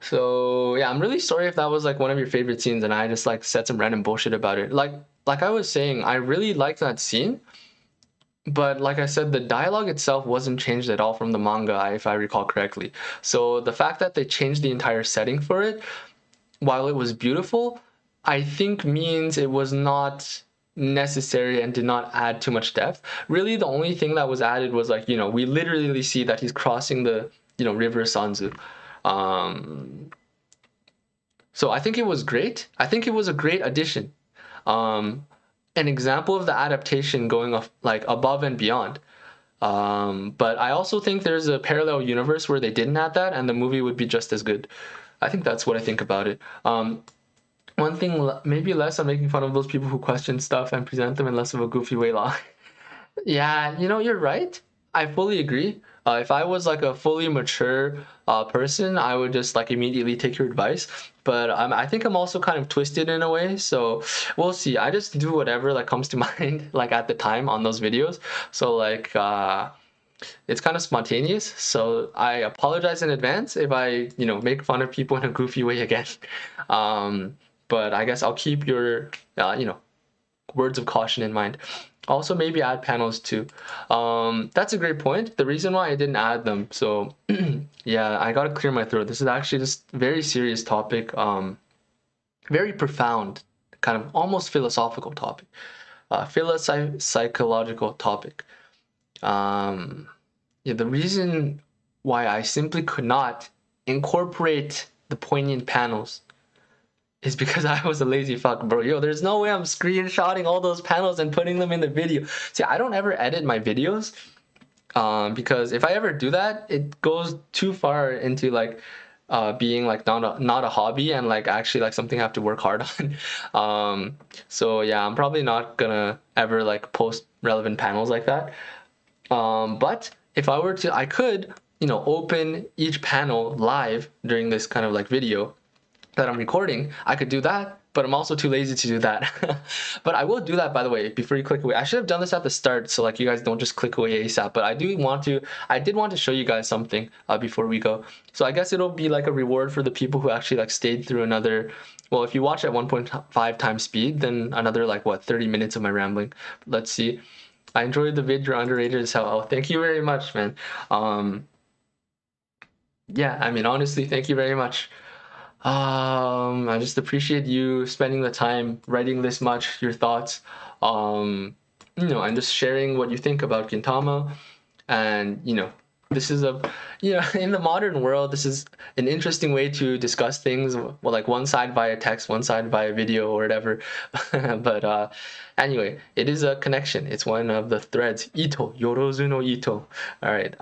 So yeah, I'm really sorry if that was like one of your favorite scenes and I just like said some random bullshit about it. Like I was saying, I really liked that scene, but like I said, the dialogue itself wasn't changed at all from the manga, if I recall correctly. So the fact that they changed the entire setting for it, while it was beautiful, I think means it was not necessary and did not add too much depth. Really, the only thing that was added was like, you know, we literally see that he's crossing the, you know, river Sanzu. So I think it was great. I think it was a great addition. An example of the adaptation going off like above and beyond. But I also think there's a parallel universe where they didn't add that and the movie would be just as good. I think that's what I think about it. One thing, maybe less on making fun of those people who question stuff and present them in less of a goofy way. Yeah, you know, you're right. I fully agree. If I was like a fully mature person, I would just like immediately take your advice. But I think I'm also kind of twisted in a way, so we'll see. I just do whatever like comes to mind like at the time on those videos. So like it's kind of spontaneous. So I apologize in advance if I, you know, make fun of people in a goofy way again. But I guess I'll keep your you know, words of caution in mind. Also, maybe add panels too. That's a great point. The reason why I didn't add them, so yeah, I gotta clear my throat. This is actually just a very serious topic, very profound, kind of almost philosophical topic, psychological topic. Yeah, the reason why I simply could not incorporate the poignant panels is because I was a lazy fuck, bro. Yo, there's no way I'm screenshotting all those panels and putting them in the video. See, I don't ever edit my videos because if I ever do that, it goes too far into like being like not a hobby and like actually like something I have to work hard on. So yeah, I'm probably not gonna ever like post relevant panels like that. But if I were to, I could, you know, open each panel live during this kind of like video that I'm recording. I could do that, but I'm also too lazy to do that. But I will do that, by the way, before you click away. I should have done this at the start so like you guys don't just click away ASAP, but I did want to show you guys something before we go. So I guess it'll be like a reward for the people who actually like stayed through another, well, if you watch at 1.5 times speed, then another like what, 30 minutes of my rambling. Let's see. I enjoyed the vid, you're underrated as hell. Oh, thank you very much, man. Yeah, I mean, honestly, thank you very much. I just appreciate you spending the time writing this much, your thoughts, you know, and just sharing what you think about Gintama, and you know, this is a, you know, in the modern world, this is an interesting way to discuss things. Well, like one side via text, one side via video or whatever. But anyway, it is a connection. It's one of the threads. Ito, yorozu no ito. All right.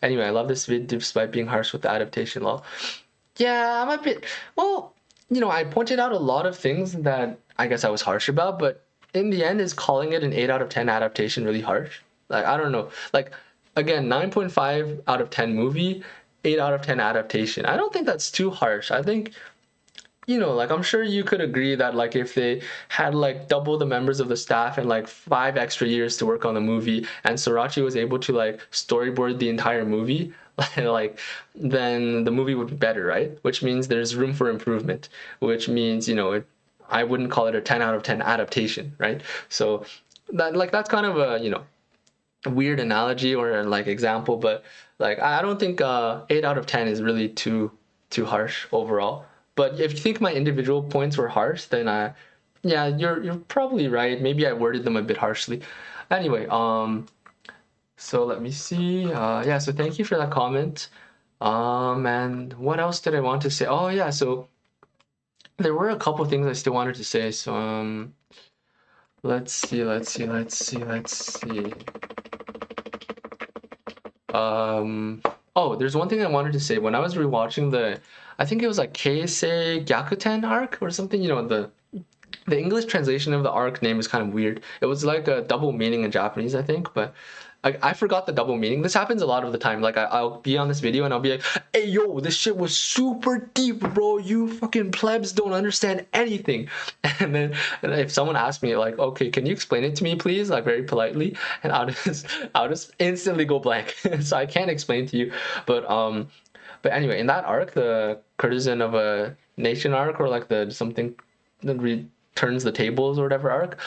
Anyway, I love this vid despite being harsh with the adaptation law. Yeah, I'm a bit, well, you know, I pointed out a lot of things that I guess I was harsh about, but in the end, is calling it an 8 out of 10 adaptation really harsh? Like, I don't know. Like, again, 9.5 out of 10 movie, 8 out of 10 adaptation. I don't think that's too harsh. I think, you know, like, I'm sure you could agree that, like, if they had like double the members of the staff and like 5 extra years to work on the movie, and Sorachi was able to like storyboard the entire movie, like, then the movie would be better, right? Which means there's room for improvement, which means, you know, I wouldn't call it a 10 out of 10 adaptation, right? So that, like, that's kind of a, you know, weird analogy or like example, but like, I don't think 8 out of 10 is really too harsh overall. But if you think my individual points were harsh, then yeah, you're probably right. Maybe I worded them a bit harshly. Anyway, so let me see. Yeah, so thank you for that comment. And what else did I want to say? Oh yeah, so there were a couple things I still wanted to say. So let's see. Oh, there's one thing I wanted to say. When I was rewatching the, I think it was like Keisei Gyakuten arc or something, you know, the English translation of the arc name is kind of weird. It was like a double meaning in Japanese, I think, but I forgot the double meaning. This happens a lot of the time. Like, I'll be on this video and I'll be like, hey, yo, this shit was super deep, bro. You fucking plebs don't understand anything. And then if someone asks me, like, okay, can you explain it to me, please? Like, very politely. And I'll just instantly go blank. So I can't explain to you. But anyway, in that arc, the Courtesan of a Nation arc, or like the something that turns the tables or whatever arc,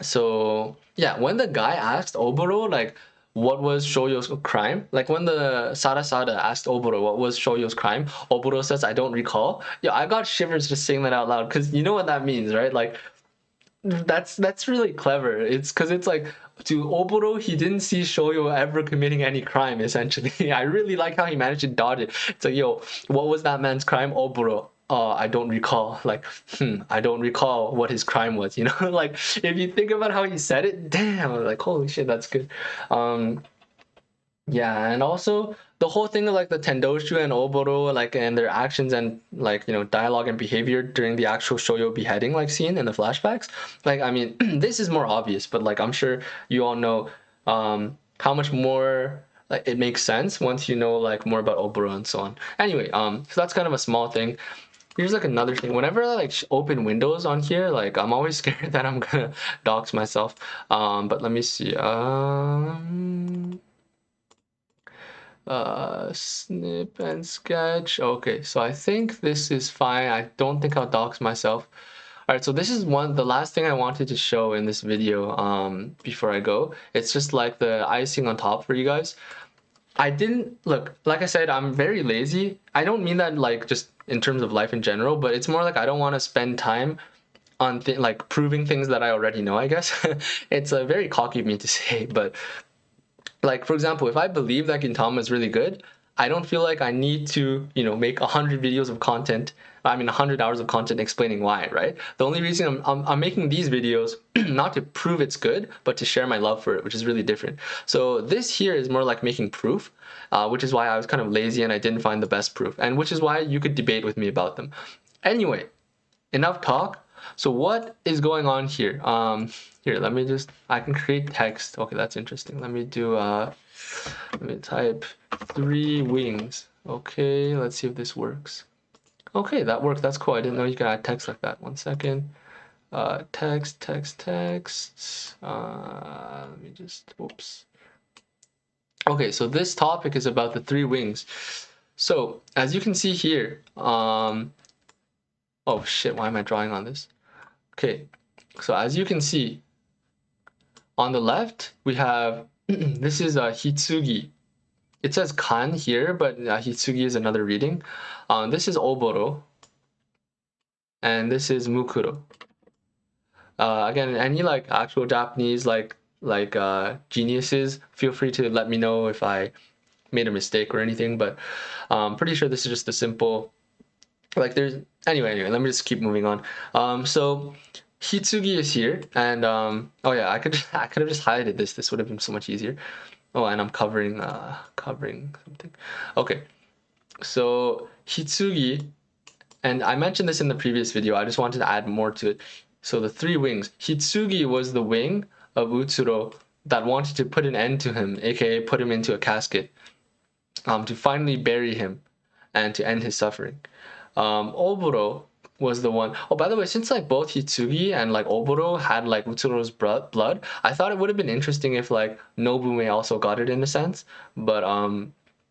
so yeah, when the guy asked Oboro like what was Shoyo's crime, like when the Sada asked Oboro what was Shoyo's crime, Oboro says, I don't recall. Yeah, I got shivers just saying that out loud, because you know what that means, right? Like, that's really clever. It's because it's like, to Oboro, he didn't see Shoyo ever committing any crime, essentially. I really like how he managed to dodge it. It's like, yo, what was that man's crime? Oboro. I don't recall. Like, I don't recall what his crime was, you know? Like, if you think about how he said it, damn, like, holy shit, that's good. Yeah, and also the whole thing of like the Tendoshu and Oboro, like, and their actions and like, you know, dialogue and behavior during the actual Shoyo beheading like scene in the flashbacks. Like, I mean, this is more obvious, but like, I'm sure you all know how much more like it makes sense once you know like more about Oboro and so on. Anyway, so that's kind of a small thing. Here's like another thing. Whenever I like open windows on here, like, I'm always scared that I'm gonna dox myself. But let me see. Snip and sketch. Okay, so I think this is fine. I don't think I'll dox myself. All right, so this is the last thing I wanted to show in this video before I go. It's just like the icing on top for you guys. I didn't look, like I said, I'm very lazy. I don't mean that like just in terms of life in general, but it's more like I don't want to spend time on like proving things that I already know, I guess. It's a very cocky of me to say, but like, for example, if I believe that Gintama is really good, I don't feel like I need to, you know, make 100 videos of content. I mean, 100 hours of content explaining why, right? The only reason I'm making these videos, not to prove it's good, but to share my love for it, which is really different. So this here is more like making proof, which is why I was kind of lazy and I didn't find the best proof, and which is why you could debate with me about them. Anyway, enough talk. So what is going on here? Here, let me just, I can create text. Okay, that's interesting. Let me do, let me type 3 wings. Okay, let's see if this works. Okay, that worked. That's cool. I didn't know you could add text like that. 1 second. Text. Let me just, whoops. Okay, so this topic is about the 3 wings. So as you can see here, oh shit, why am I drawing on this? Okay, so as you can see, on the left, we have, this is Hitsugi. It says Kan here, but Hitsugi is another reading. This is Oboro. And this is Mukuro. Again, any like actual Japanese like like geniuses, feel free to let me know if I made a mistake or anything, but I'm pretty sure this is just a simple, like there's, anyway, let me just keep moving on. So Hitsugi is here, and oh yeah, I could have just highlighted this. This would have been so much easier. Oh, and I'm covering something. Okay, so Hitsugi, and I mentioned this in the previous video. I just wanted to add more to it. So the three wings. Hitsugi was the wing of Utsuro that wanted to put an end to him, aka put him into a casket, to finally bury him and to end his suffering. Oboro was the one. Oh, by the way, since like both Hitsugi and like Oboro had like Utsuro's blood, I thought it would have been interesting if like Nobume also got it in a sense, but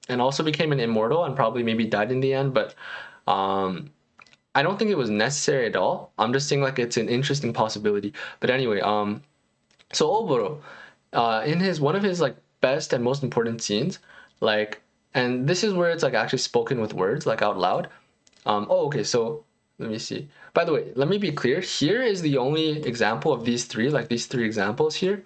and also became an immortal and probably maybe died in the end, but I don't think it was necessary at all. I'm just saying like it's an interesting possibility. But anyway, so Oboro, in his one of his like best and most important scenes, like, and this is where it's like actually spoken with words, like out loud. Oh, okay, so let me see. By the way, let me be clear. Here is the only example of these three, like these three examples here.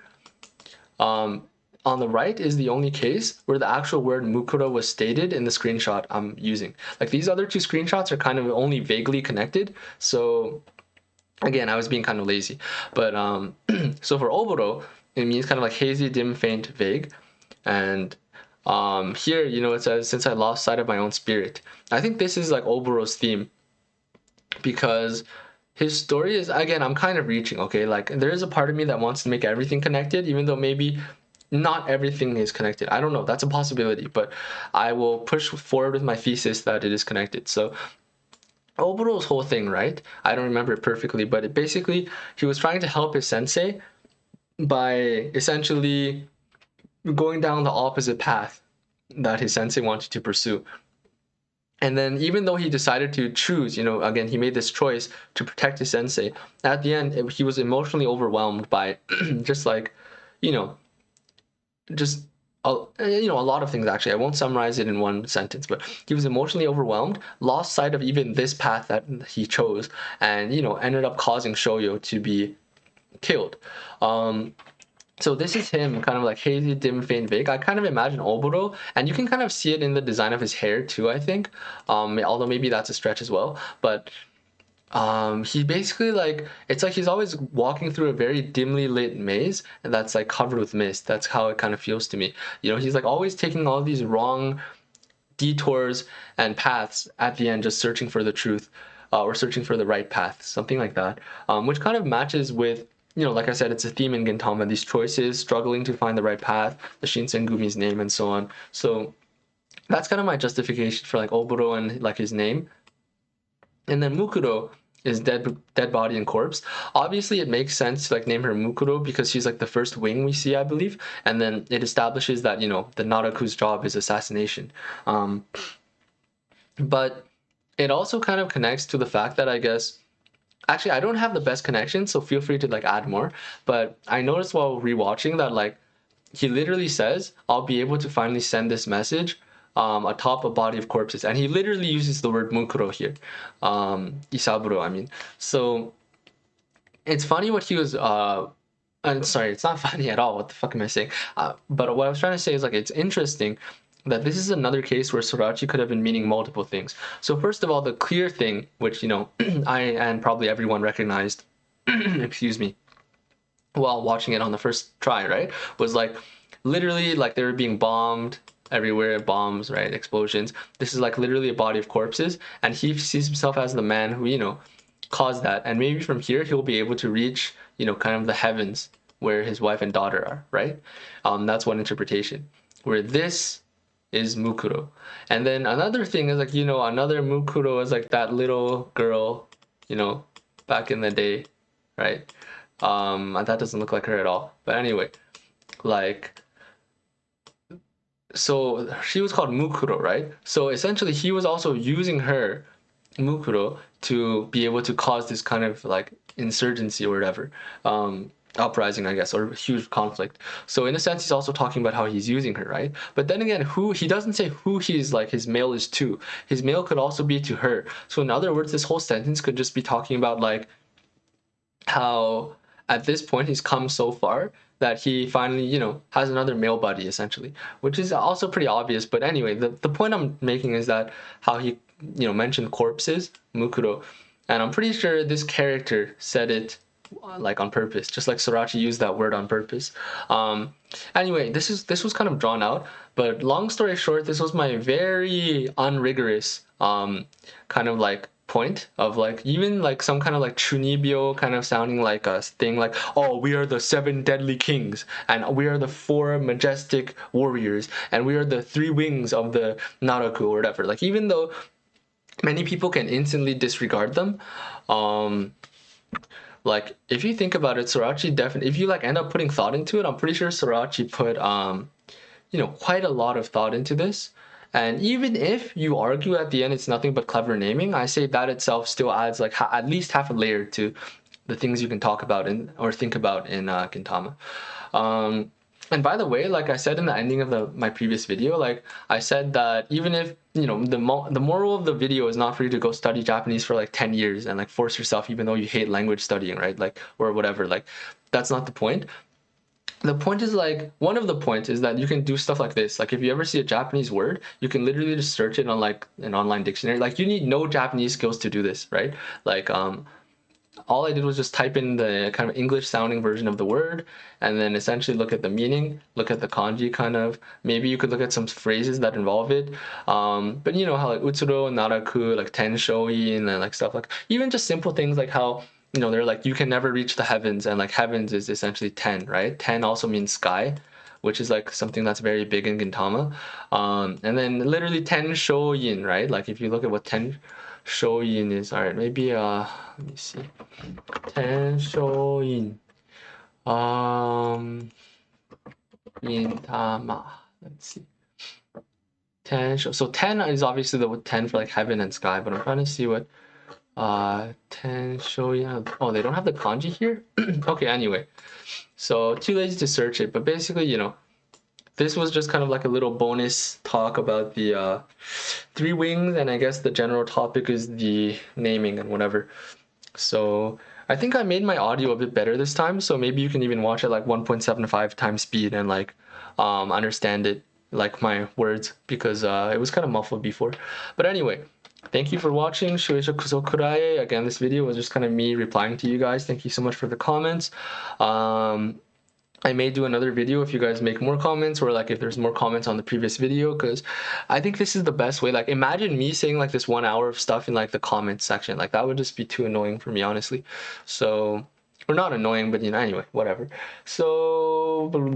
On the right is the only case where the actual word Mukuro was stated in the screenshot I'm using. Like these other two screenshots are kind of only vaguely connected. So again, I was being kind of lazy. But so for Oboro, it means kind of like hazy, dim, faint, vague. And here, you know, it says, since I lost sight of my own spirit. I think this is like Oboro's theme because his story is, again, I'm kind of reaching, okay? Like there is a part of me that wants to make everything connected, even though maybe not everything is connected. I don't know, that's a possibility, but I will push forward with my thesis that it is connected. So Oboro's whole thing, right? I don't remember it perfectly, but it basically, he was trying to help his sensei by essentially going down the opposite path that his sensei wanted to pursue. And then even though he decided to choose, you know, again, he made this choice to protect his sensei, at the end, he was emotionally overwhelmed by just like, you know, just you know, a lot of things. Actually, I won't summarize it in one sentence, but he was emotionally overwhelmed, lost sight of even this path that he chose, and you know, ended up causing Shoyo to be killed. So this is him, kind of like hazy, dim, faint, vague. I kind of imagine Oboro, and you can kind of see it in the design of his hair too, I think. Although maybe that's a stretch as well, but he basically, like, it's like he's always walking through a very dimly lit maze and that's like covered with mist. That's how it kind of feels to me. You know, he's like always taking all these wrong detours and paths at the end, just searching for the truth, or searching for the right path, something like that, which kind of matches with, you know, like I said, it's a theme in Gintama, these choices, struggling to find the right path, the Shinsengumi's name and so on. So that's kind of my justification for like Oboro and like his name. And then Mukuro is dead body and corpse. Obviously, it makes sense to like name her Mukuro because she's like the first wing we see, I believe. And then it establishes that, you know, the Naraku's job is assassination. But it also kind of connects to the fact that I guess, actually, I don't have the best connection, so feel free to like add more. But I noticed while rewatching that like he literally says, I'll be able to finally send this message atop a body of corpses, and he literally uses the word mukuro here, isaburo, I mean. So it's funny what he was I'm sorry, it's not funny at all, what the fuck am I saying, but what I was trying to say is like it's interesting that this is another case where Sorachi could have been meaning multiple things. So first of all, the clear thing, which, you know, I and probably everyone recognized excuse me, while watching it on the first try, right, was like literally like they were being bombed everywhere, bombs, right, explosions. This is like literally a body of corpses, and he sees himself as the man who, you know, caused that, and maybe from here he'll be able to reach, you know, kind of the heavens where his wife and daughter are, right? That's one interpretation, where this is Mukuro. And then another thing is like, you know, another Mukuro is like that little girl, you know, back in the day, right? That doesn't look like her at all, but anyway, like, so she was called Mukuro, right? So essentially he was also using her, Mukuro, to be able to cause this kind of like insurgency or whatever, uprising, I guess, or huge conflict. So in a sense, he's also talking about how he's using her, right? But then again, who, he doesn't say who he's like his mail is to. His mail could also be to her. So in other words, this whole sentence could just be talking about like how at this point he's come so far that he finally, you know, has another male buddy essentially, which is also pretty obvious. But anyway, the point I'm making is that how he, you know, mentioned corpses, Mukuro, and I'm pretty sure this character said it like on purpose, just like Sorachi used that word on purpose. Anyway, this was kind of drawn out, but long story short, this was my very unrigorous kind of like point of like even like some kind of like chunibyo kind of sounding like a thing like, oh, we are the 7 deadly kings and we are the 4 majestic warriors and we are the 3 wings of the Naraku or whatever. Like even though many people can instantly disregard them, like if you think about it, Sorachi definitely, if you like end up putting thought into it, I'm pretty sure Sorachi put you know, quite a lot of thought into this. And even if you argue at the end it's nothing but clever naming, I say that itself still adds like at least half a layer to the things you can talk about in or think about in Gintama. And by the way, like I said in the ending of my previous video, like I said that even if, you know, the moral of the video is not for you to go study Japanese for like 10 years and like force yourself even though you hate language studying, right? Like, or whatever, like that's not the point. The point is like, one of the points is that you can do stuff like this. Like if you ever see a Japanese word, you can literally just search it on like an online dictionary. Like you need no Japanese skills to do this, right? Like all I did was just type in the kind of English sounding version of the word and then essentially look at the meaning, look at the kanji kind of. Maybe you could look at some phrases that involve it. But you know how like utsuro, naraku, like ten shoin and like stuff like even just simple things like how, you know, they're like you can never reach the heavens and like heavens is essentially 10, right? 10 also means sky, which is like something that's very big in Gintama. And then literally 10 shoin, right? Like if you look at what 10 shoin is, all right, maybe let me see, 10 shoin Gintama, let's see, 10 so 10 is obviously the 10 for like heaven and sky, but I'm trying to see what 10 shoin, oh, they don't have the kanji here. Okay, anyway, so too lazy to search it, but basically, you know, this was just kind of like a little bonus talk about the 3 wings, and I guess the general topic is the naming and whatever. So I think I made my audio a bit better this time, so maybe you can even watch it like 1.75 times speed and like understand it, like my words, because it was kind of muffled before. But anyway, thank you for watching Shueisha Kusokurae. Again, this video was just kind of me replying to you guys. Thank you so much for the comments. I may do another video if you guys make more comments or like if there's more comments on the previous video, because I think this is the best way. Like imagine me saying like this 1 hour of stuff in like the comments section. Like that would just be too annoying for me, honestly. So, or not annoying, but you know, anyway, whatever. So all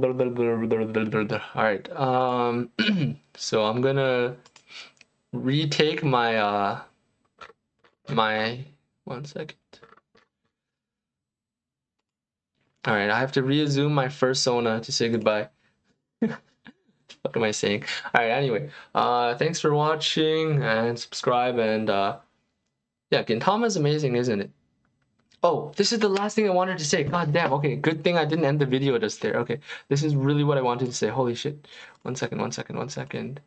right, so I'm gonna retake my my 1 second. All right, I have to reassume my fursona to say goodbye. What am I saying? All right, anyway, thanks for watching and subscribe, and yeah, Gintama is amazing, isn't it? Oh, this is the last thing I wanted to say. God damn, okay, good thing I didn't end the video just there. Okay, this is really what I wanted to say. Holy shit. 1 second, 1 second, 1 second.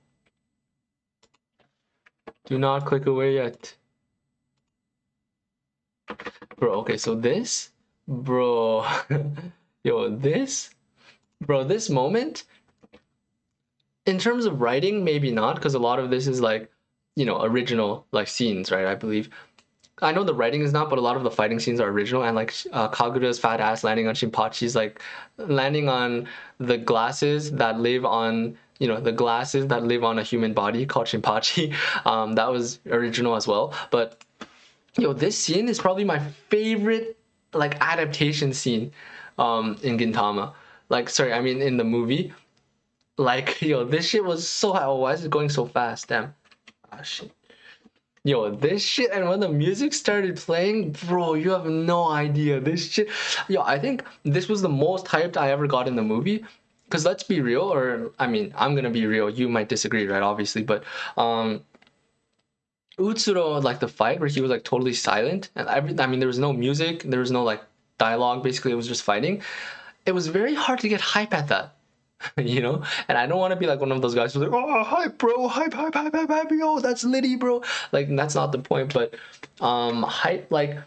Do not click away yet. Bro, okay, so this, bro, yo, this moment, in terms of writing, maybe not, because a lot of this is like, you know, original like scenes, right? I believe. I know the writing is not, but a lot of the fighting scenes are original, and like Kagura's fat ass landing on Shinpachi's, like landing on the glasses that live on, you know, the glasses that live on a human body called Shinpachi. That was original as well. But yo, this scene is probably my favorite like adaptation scene in Gintama. Like, sorry, I mean in the movie. Like, yo, this shit was so high. Oh, why is it going so fast? Damn. Ah, shit. Yo, this shit, and when the music started playing, bro, you have no idea. This shit, yo, I think this was the most hyped I ever got in the movie. Because let's be real, or, I mean, I'm gonna be real. You might disagree, right? Obviously, but, Utsuro, like the fight where he was like totally silent, and I mean, there was no music, there was no like dialogue, basically, it was just fighting. It was very hard to get hype at that. You know, and I don't want to be like one of those guys who's like, oh, hype, bro, hype, hype, hype, hype, hype, yo, that's litty, bro. Like, that's not the point, but hype, like,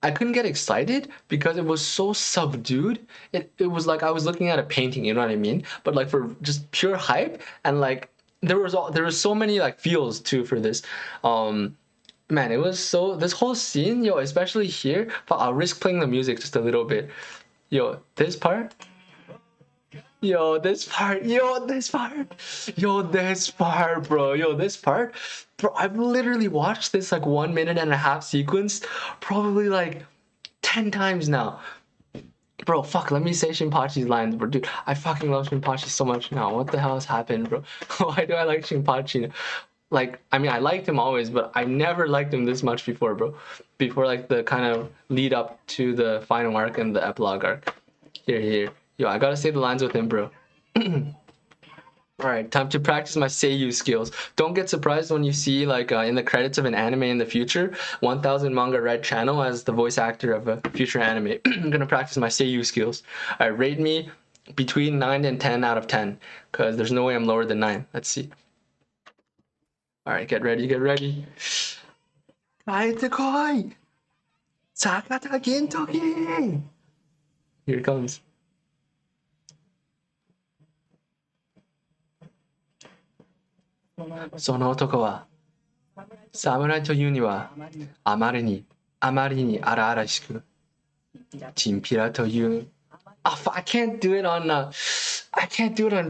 I couldn't get excited because it was so subdued. It was like I was looking at a painting, you know what I mean? But like for just pure hype, and like there was so many like feels too for this. Man, it was so, this whole scene, yo, especially here, but I'll risk playing the music just a little bit. Yo, this part. Yo, this part, yo, this part, yo, this part, bro, yo, this part, bro. I've literally watched this like 1.5 minute sequence probably like 10 times now. Bro, fuck, let me say Shinpachi's lines, bro. Dude, I fucking love Shinpachi so much now. What the hell has happened, bro? Why do I like Shinpachi now? Like, I mean, I liked him always, but I never liked him this much before, bro. Before, like, the kind of lead up to the final arc and the epilogue arc. Here. Yo, I gotta say the lines with him, bro. Alright, time to practice my SEIYUU skills. Don't get surprised when you see, like, in the credits of an anime in the future, 1000 Manga Red Channel as the voice actor of a future anime. I'm gonna practice my SEIYUU skills. Alright, rate me between 9 and 10 out of 10, because there's no way I'm lower than 9. Let's see. Alright, get ready. 帰ってこい! Sakata Gintoki! Here it comes. その男は侍というにはあまりに荒々しくチンピラという I can't do it on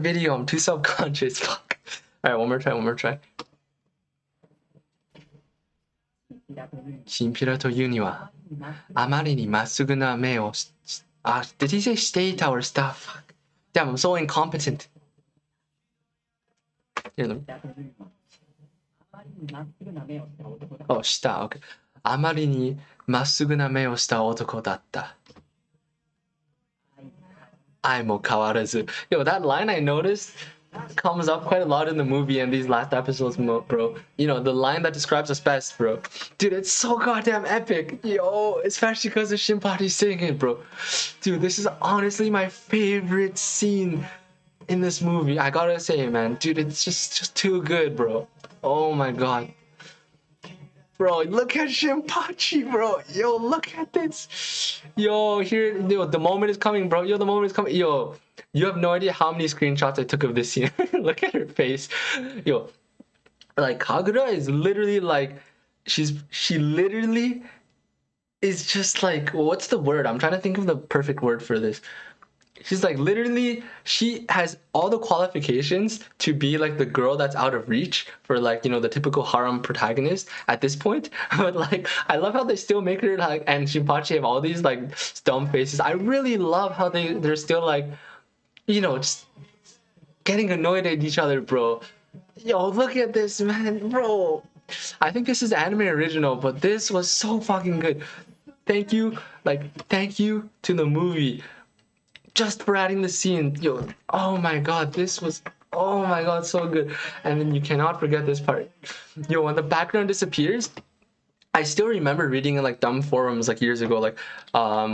video. I'm too subconscious. Fuck. Alright, one more try. チンピラというにはあまりにまっすぐな目をdid he say state or stuff? Damn, I'm so incompetent. Here, let me. Oh, した okay. あまりにまっすぐな目をした男だった。愛も変わらず. Yo, that line I noticed comes up quite a lot in the movie and these last episodes, bro. You know, the line that describes us best, bro. Dude, it's so goddamn epic. Yo, especially because of Shinpachi singing, bro. Dude, this is honestly my favorite scene in this movie. I gotta say, man. Dude, it's just too good, bro. Oh my god. Bro, look at Shinpachi, bro. Yo, look at this. Yo, here, yo, the moment is coming, bro. Yo, the moment is coming. Yo, you have no idea how many screenshots I took of this scene. Look at her face. Yo, like Kagura is literally like, she literally is just like, what's the word? I'm trying to think of the perfect word for this. She's like, literally, she has all the qualifications to be like the girl that's out of reach for, like, you know, the typical harem protagonist at this point. But like, I love how they still make her like, and Shinpachi have all these like dumb faces. I really love how they're still like, you know, just getting annoyed at each other, bro. Yo, look at this, man, bro. I think this is anime original, but this was so fucking good. Thank you to the movie just for adding the scene. Yo, oh my god, this was, oh my god, so good. And then you cannot forget this part. Yo, when the background disappears, I still remember reading in like dumb forums like years ago, like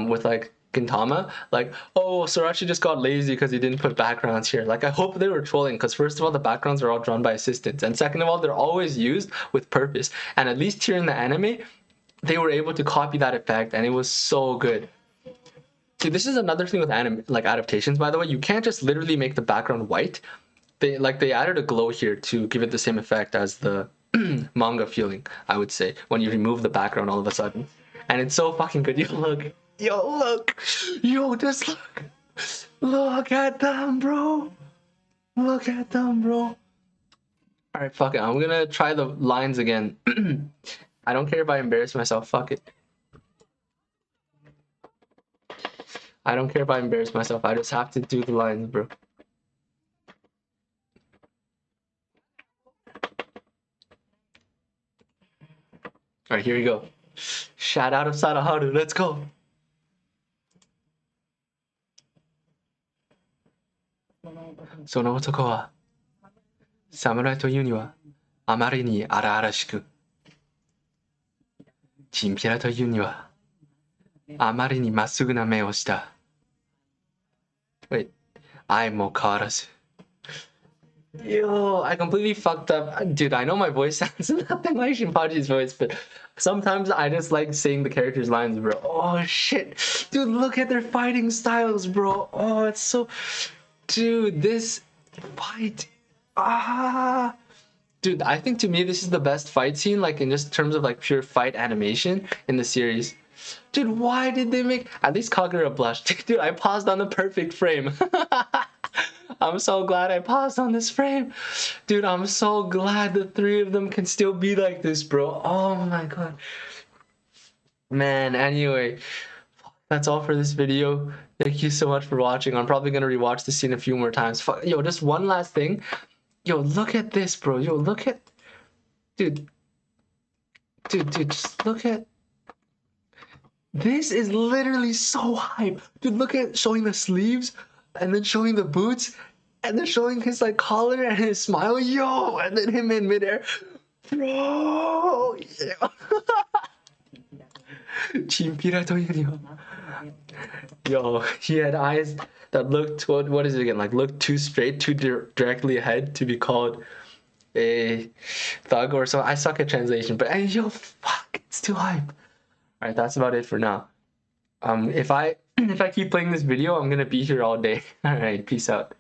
with like Gintama, like, oh, Sorachi just got lazy because he didn't put backgrounds here. Like, I hope they were trolling, because first of all, the backgrounds are all drawn by assistants, and second of all, they're always used with purpose. And at least here in the anime, they were able to copy that effect, and it was so good. See, this is another thing with anime, like adaptations, by the way. You can't just literally make the background white. They added a glow here to give it the same effect as the manga feeling, I would say, when you remove the background all of a sudden. And it's so fucking good. Yo, look. Yo, just look. Look at them, bro. Alright, fuck it. I'm gonna try the lines again. I don't care if I embarrass myself. Fuck it. I don't care if I embarrass myself. I just have to do the lines, bro. Alright, here we go. Shout out of Sadaharu. Let's go. その男は侍というにはあまりに荒々しく、チンピラというにはあまりにまっすぐな目をした。Wait, 愛も変わらず。Yo, I completely fucked up. Dude, I know my voice sounds nothing like Shinpachi's voice, but sometimes I just like saying the characters' lines, bro. Oh shit. Dude, look at their fighting styles, bro. Oh, it's so... Dude, this fight... Ah... Dude, I think to me this is the best fight scene, like in just terms of like pure fight animation in the series. Dude, why did they make... At least Kagura blushed. Dude, I paused on the perfect frame. I'm so glad I paused on this frame. Dude, I'm so glad the three of them can still be like this, bro. Oh my god. Man, anyway, that's all for this video. Thank you so much for watching. I'm probably gonna rewatch the scene a few more times. Yo, just one last thing. Yo, look at this, bro. Yo, look at... Dude, just look at... This is literally so hype. Dude, look at showing the sleeves, and then showing the boots, and then showing his like collar and his smile. Yo, and then him in midair. Bro, yo. Chimpira. Yo, he had eyes that looked, what is it again? Like looked too straight, too directly ahead to be called a thug or so. I suck at translation, but yo, fuck, it's too hype. All right, that's about it for now. If I keep playing this video, I'm gonna be here all day. All right, peace out.